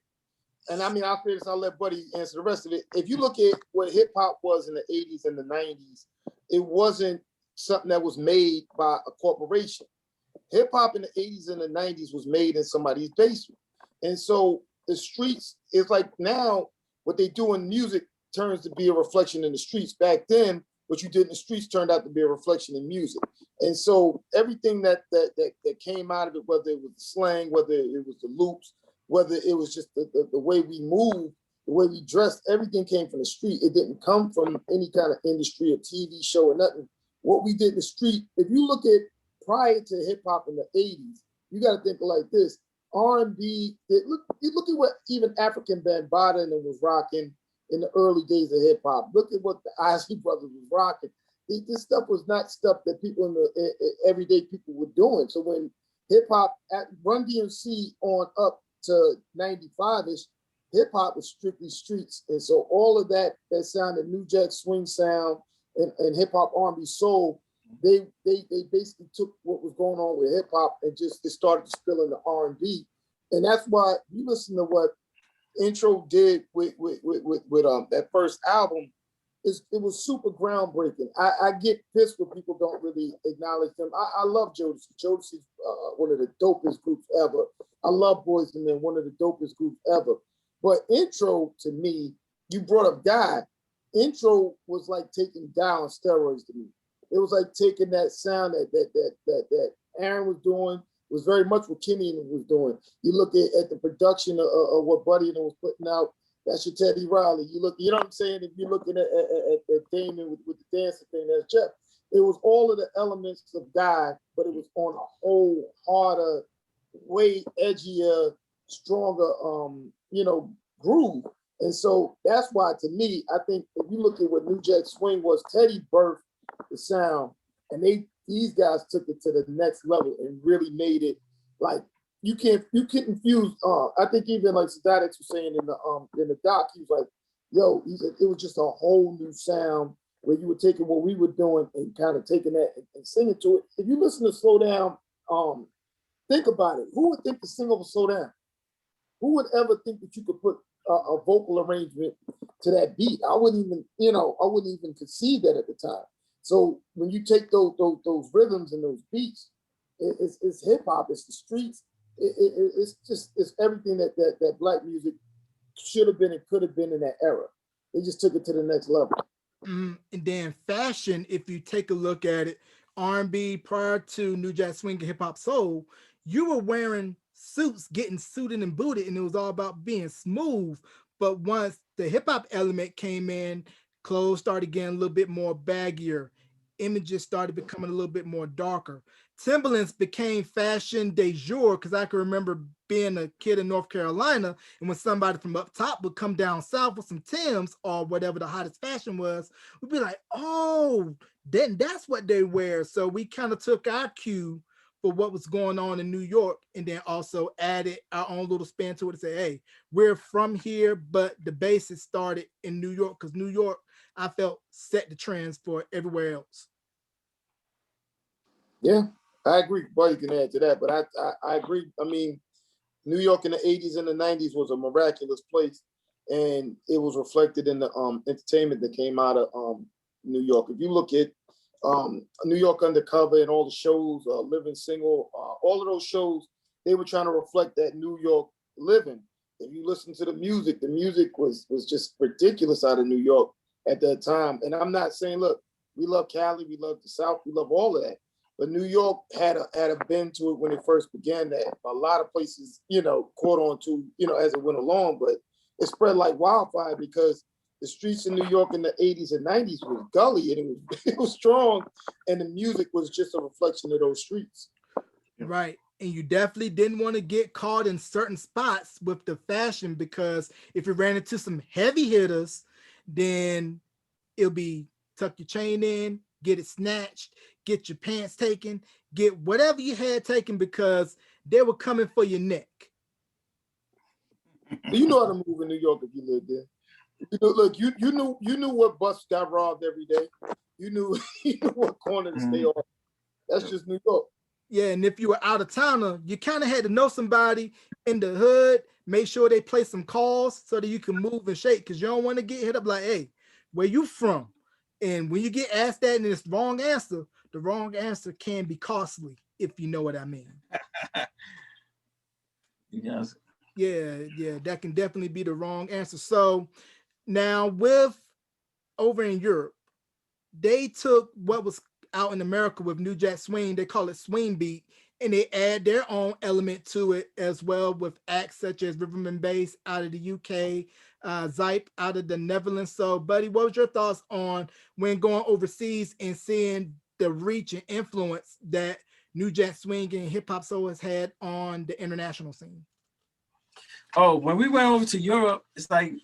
and I mean, I'll say this, I'll let Buddy answer the rest of it. If you look at what hip hop was in the 80s and the 90s, it wasn't something that was made by a corporation. Hip hop in the 80s and the 90s was made in somebody's basement. And so the streets, it's like now what they do in music turns to be a reflection in the streets. Back then, what you did in the streets turned out to be a reflection in music. And so everything that came out of it, whether it was the slang, whether it was the loops, whether it was just the way we moved, the way we dressed, everything came from the street. It didn't come from any kind of industry or TV show or nothing. What we did in the street, if you look at prior to hip hop in the 80s, you got to think like this. R&B, look at what even African Bambaataa and them was rocking in the early days of hip hop. Look at what the Isley Brothers was rocking. This stuff was not stuff that people in the everyday people were doing. So when hip hop, at Run DMC on up to 95-ish, hip hop was strictly streets. And so all of that sound, the New Jack Swing sound and hip hop R&B soul, they basically took what was going on with hip hop and just it started to spill into R&B. And that's why you listen to what Intro did with that first album, it was super groundbreaking. I get pissed when people don't really acknowledge them. I love Jodeci. Jodeci's one of the dopest groups ever. I love Boyz II Men, one of the dopest groups ever. But Intro, to me, you brought up Guy. Intro was like taking Guy on steroids to me. It was like taking that sound that Aaron was doing, was very much what Kenny was doing. You look at the production of what Buddy and was putting out, that's your Teddy Riley. You know what I'm saying? If you're looking at Damon with the dancing thing, that's Jeff. It was all of the elements of Guy, but it was on a whole harder, way edgier, stronger, groove. And so that's why, to me, I think if you look at what New Jack Swing was, Teddy birthed the sound, and they these guys took it to the next level and really made it like you couldn't fuse. I think even like Sadatics was saying in the doc, he was like, "Yo," he said it was just a whole new sound where you were taking what we were doing and kind of taking that and singing to it. If you listen to Slow Down, think about it. Who would think to sing over Slow Down? Who would ever think that you could put a vocal arrangement to that beat? I wouldn't even conceive that at the time. So when you take those rhythms and those beats, it's hip hop, it's the streets, it's everything that black music should have been and could have been in that era. They just took it to the next level. And then fashion, if you take a look at it, R&B prior to New Jack Swing and Hip Hop Soul, you were wearing suits, getting suited and booted, and it was all about being smooth. But once the hip hop element came in, clothes started getting a little bit more baggier, images started becoming a little bit more darker. Timberlands became fashion de jour because I can remember being a kid in North Carolina, and when somebody from up top would come down south with some Timbs or whatever the hottest fashion was, we'd be like, oh, then that's what they wear. So we kind of took our cue for what was going on in New York and then also added our own little spin to it and say, hey, we're from here, but the basis started in New York because New York, I felt, set the trends for everywhere else. Yeah, I agree. Well, you can add to that, but I agree. I mean, New York in the 80s and the 90s was a miraculous place, and it was reflected in the entertainment that came out of New York. If you look at New York Undercover and all the shows, Living Single, all of those shows, they were trying to reflect that New York living. If you listen to the music was just ridiculous out of New York at that time. And I'm not saying, look, we love Cali, we love the South, we love all of that. But New York had a bend to it when it first began. That a lot of places, caught on to, as it went along. But it spread like wildfire because the streets in New York in the 80s and 90s was gully and it was strong, and the music was just a reflection of those streets. Right. And you definitely didn't want to get caught in certain spots with the fashion because if you ran into some heavy hitters, then it'll be tuck your chain in, get it snatched, get your pants taken, get whatever you had taken because they were coming for your neck. You know how to move in New York if you lived there. Look, you knew what bus got robbed every day. You knew what corner to stay on. That's just New York. Yeah, and if you were out of towner, you kind of had to know somebody in the hood, make sure they play some calls so that you can move and shake because you don't want to get hit up like, hey, where you from? And when you get asked that and it's the wrong answer can be costly, if you know what I mean. Yes. Yeah, that can definitely be the wrong answer. So now with over in Europe, they took what was out in America with New Jack Swing, they call it swing beat, and they add their own element to it as well with acts such as Rhythm and Bass out of the UK, Zype out of the Netherlands. So, buddy, what was your thoughts on when going overseas and seeing the reach and influence that New Jack Swing and Hip Hop Soul has had on the international scene? Oh, when we went over to Europe, it's like,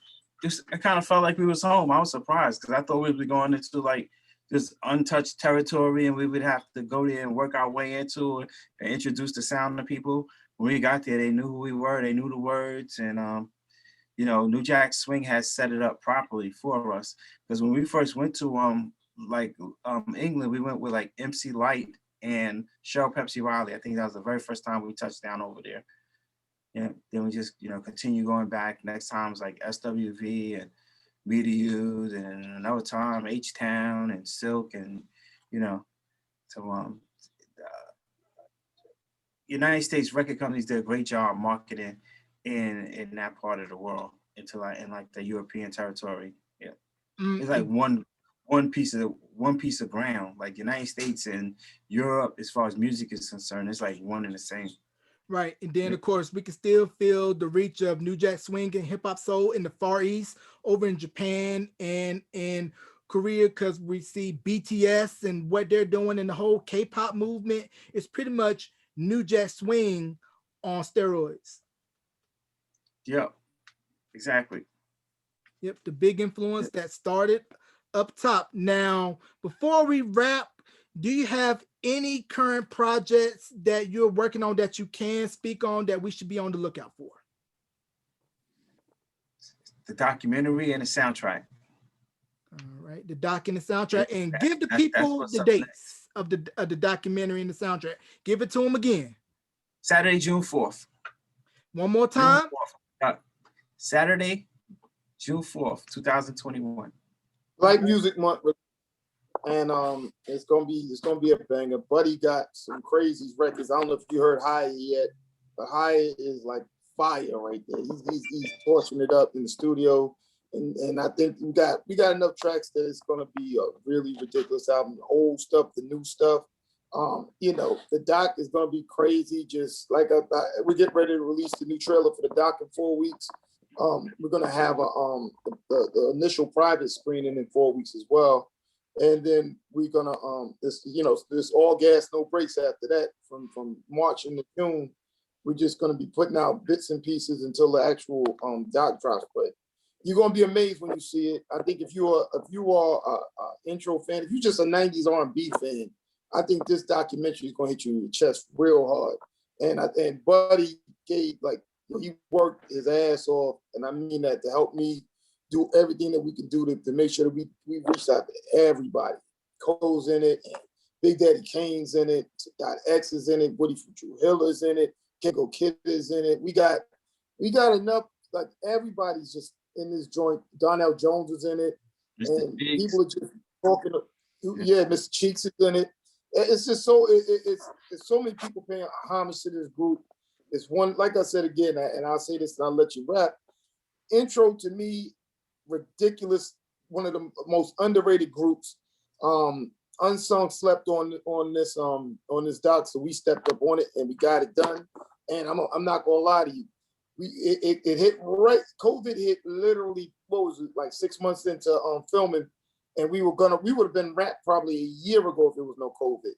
I kind of felt like we was home. I was surprised because I thought we would be going into like this untouched territory and we would have to go there and work our way into it and introduce the sound to people. When we got there, they knew who we were, they knew the words, and New Jack Swing has set it up properly for us. Because when we first went to England, we went with like MC Light and Cheryl Pepsi Riley. I think that was the very first time we touched down over there. And then we just, continue going back. Next time was like SWV and BDUs, and another time H-Town and Silk, and United States record companies did a great job marketing in that part of the world into like the European territory. Yeah, it's like one piece of ground. Like United States and Europe, as far as music is concerned, it's like one and the same. Right. And then, of course, we can still feel the reach of New Jack Swing and Hip Hop Soul in the Far East, over in Japan and in Korea, because we see BTS and what they're doing in the whole K-pop movement. It's pretty much New Jack Swing on steroids. Yep, exactly. Yep, the big influence that started up top. Now, before we wrap, Do you have any current projects that you're working on that you can speak on that we should be on the lookout for? The documentary and the soundtrack. All right, the doc and the soundtrack, and give the That's people what's the up next. dates of the documentary and the soundtrack. Give it to them again. Saturday, June 4th. One more time. Saturday, June 4th, 2021. Like Music Month, and it's gonna be a banger. Buddy got some crazy records. I don't know if you heard High yet, but High is like fire right there. He's torching it up in the studio, and I think we got enough tracks that it's gonna be a really ridiculous album. The old stuff, the new stuff. The doc is gonna be crazy. Just like we get ready to release the new trailer for the doc in 4 weeks. We're gonna have the initial private screening in 4 weeks as well, and then we're gonna this all gas no brakes after that from March into June. We're just gonna be putting out bits and pieces until the actual doc drops. But you're gonna be amazed when you see it. I think if you are a intro fan, if you're just a '90s R&B fan, I think this documentary is gonna hit you in your chest real hard. And Buddy gave he worked his ass off, and I mean that, to help me do everything that we can do to make sure that we reach out to everybody. Cole's in it, and Big Daddy Kane's in it, Dot X is in it, Woody from Drew Hill is in it, Kengo Kid is in it. We got enough, like everybody's just in this joint. Donnell Jones is in it, and people are just talking. Yeah, Mr. Cheeks is in it. It's just it's so many people paying homage to this group. It's one, like I said again, and I'll say this and I'll let you wrap. Intro to me, ridiculous, one of the most underrated groups. Unsung slept on this doc, so we stepped up on it and we got it done. And I'm not gonna lie to you, it hit right. COVID hit literally, what was it, like 6 months into filming, and we would have been wrapped probably a year ago if there was no COVID.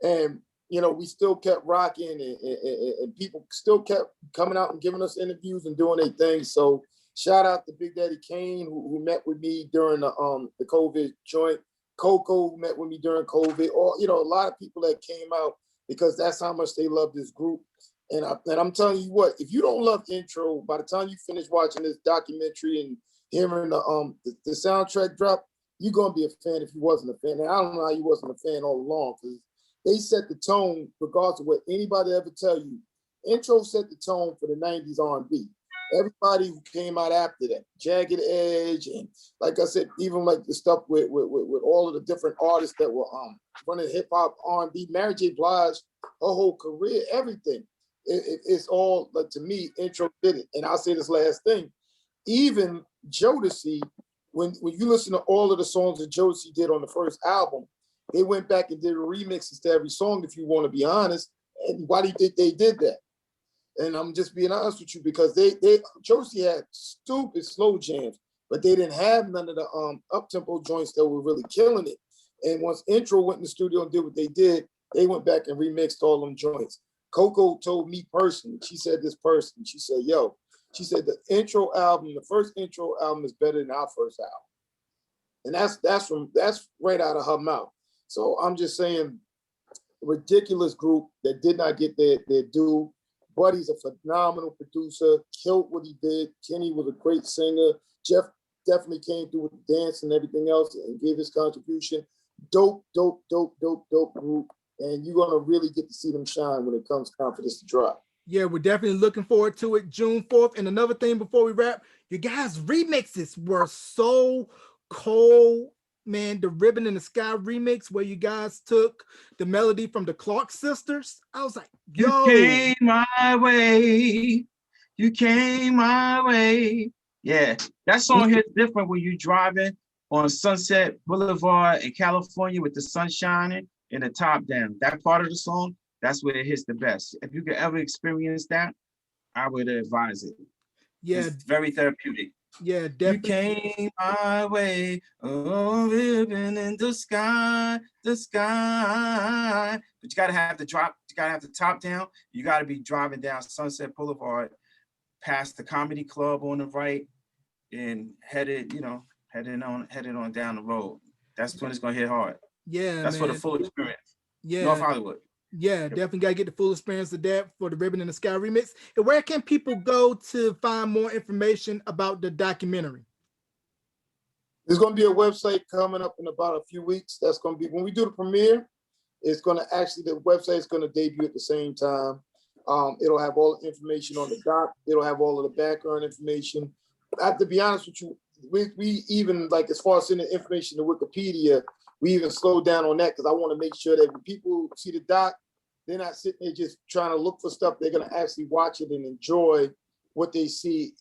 And we still kept rocking, and people still kept coming out and giving us interviews and doing their thing. So shout out to Big Daddy Kane, who met with me during the COVID joint. Coco met with me during COVID. Or a lot of people that came out because that's how much they love this group. And I'm telling you what, if you don't love Intro, by the time you finish watching this documentary and hearing the soundtrack drop, you're gonna be a fan if you wasn't a fan. And I don't know how you wasn't a fan all along, because they set the tone, regardless of what anybody ever tell you. Intro set the tone for the 90s R&B. Everybody who came out after that, Jagged Edge, and like I said, even like the stuff with all of the different artists that were running hip hop, R&B, Mary J. Blige, her whole career, everything. It's all, like, to me, Intro did it. And I'll say this last thing, even Jodeci, when you listen to all of the songs that Jodeci did on the first album, they went back and did remixes to every song, if you want to be honest. And why do you think they did that? And I'm just being honest with you, because Jodeci had stupid slow jams, but they didn't have none of the up-tempo joints that were really killing it. And once Intro went in the studio and did what they did, they went back and remixed all them joints. Coco told me personally, she said the Intro album, the first Intro album is better than our first album. And that's right out of her mouth. So I'm just saying, ridiculous group that did not get their due. Buddy's a phenomenal producer, killed what he did. Kenny was a great singer. Jeff definitely came through with the dance and everything else and gave his contribution. Dope group. And you're gonna really get to see them shine when it comes time for this to drop. Yeah, we're definitely looking forward to it, June 4th. And another thing before we wrap, you guys' remixes were so cold, man. The Ribbon in the Sky remix, where you guys took the melody from the Clark sisters. I was like, yo. You came my way. You came my way. Yeah, that song hits different when you're driving on Sunset Boulevard in California with the sun shining and the top down. That part of the song, that's where it hits the best. If you could ever experience that, I would advise it. Yeah, it's very therapeutic. Yeah, definitely. You came my way, oh, living in the sky. But you gotta have the top down. You gotta be driving down Sunset Boulevard, past the comedy club on the right, and headed on down the road. That's when it's gonna hit hard. Yeah, That's man. for the full experience. Yeah. North Hollywood. Yeah, definitely gotta get the full experience of that for the Ribbon in the Sky remix. And where can people go to find more information about the documentary? There's going to be a website coming up in about a few weeks. That's going to be when we do the premiere. It's going to actually, the website is going to debut at the same time. It'll have all the information on the doc. It'll have all of the background information. I have to be honest with you, we even, like, as far as sending information to Wikipedia, we even slowed down on that because I want to make sure that when people see the doc, they're not sitting there just trying to look for stuff. They're going to actually watch it and enjoy what they see.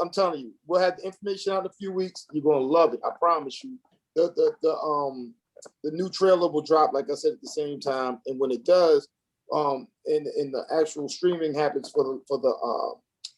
I'm telling you, we'll have the information out in a few weeks. You're going to love it. I promise you. The new trailer will drop, like I said, at the same time. And when it does, and the actual streaming happens for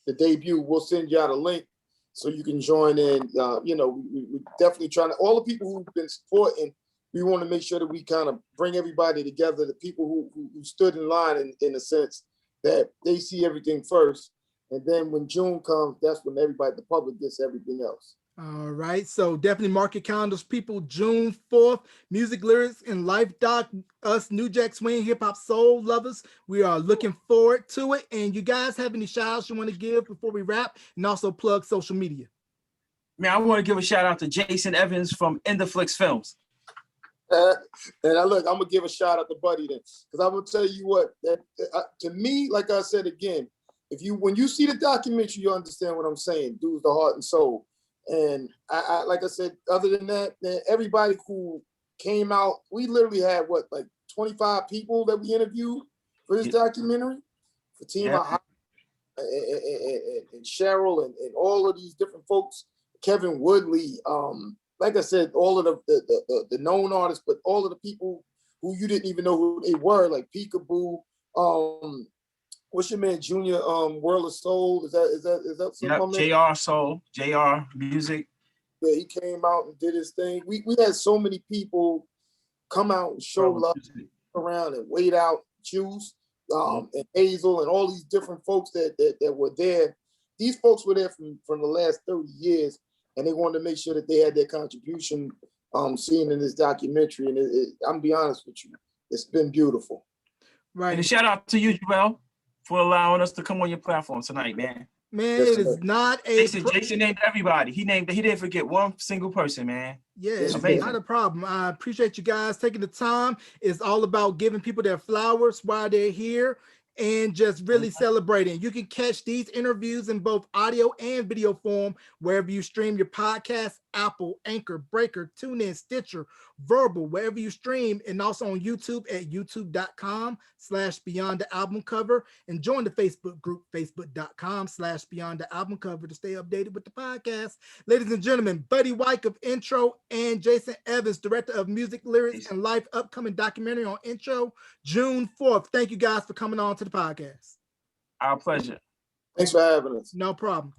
the debut, we'll send you out a link so you can join in. We're definitely trying to, all the people who've been supporting, we want to make sure that we kind of bring everybody together, the people who stood in line in a sense that they see everything first. And then when June comes, that's when everybody, the public, gets everything else. All right, so definitely mark your calendars, people. June 4th, music, lyrics, and life doc. Us New Jack Swing hip hop soul lovers, we are looking forward to it. And you guys have any shout outs you want to give before we wrap, and also plug social media? Man, I want to give a shout out to Jason Evans from Endaflix Films. And I'm gonna give a shout out to Buddy then, because I'm gonna tell you what, to me, like I said again, when you see the documentary, you understand what I'm saying. Dude's the heart and soul. And I like I said, other than that, man, everybody who came out, we literally had 25 people that we interviewed for this documentary. Fatima and Cheryl and all of these different folks, Kevin Woodley, like I said, all of the known artists, but all of the people who you didn't even know who they were, like Peekaboo, what's your man, Junior, World of Soul? Is that something? Yep, JR Soul, JR Music. Yeah, he came out and did his thing. We had so many people come out and show love around and wait out, Juice, and Hazel, and all these different folks that were there. These folks were there from the last 30 years, and they wanted to make sure that they had their contribution seen in this documentary. And I'm gonna be honest with you, it's been beautiful. Right. And a shout out to you, Joel, for allowing us to come on your platform tonight, man. Man, it is not a Jason named everybody. He didn't forget one single person, man. Yeah, it's not a problem. I appreciate you guys taking the time. It's all about giving people their flowers while they're here and just really celebrating. You can catch these interviews in both audio and video form wherever you stream your podcast: Apple, Anchor, Breaker, TuneIn, Stitcher, Verbal, wherever you stream, and also on YouTube at youtube.com/Beyond the Album Cover, and join the Facebook group, facebook.com/Beyond the Album Cover, to stay updated with the podcast. Ladies and gentlemen, Buddy White of Intro and Jason Evans, director of music, lyrics, and life, upcoming documentary on Intro, June 4th. Thank you guys for coming on to the podcast. Our pleasure. Thanks for having us. No problem.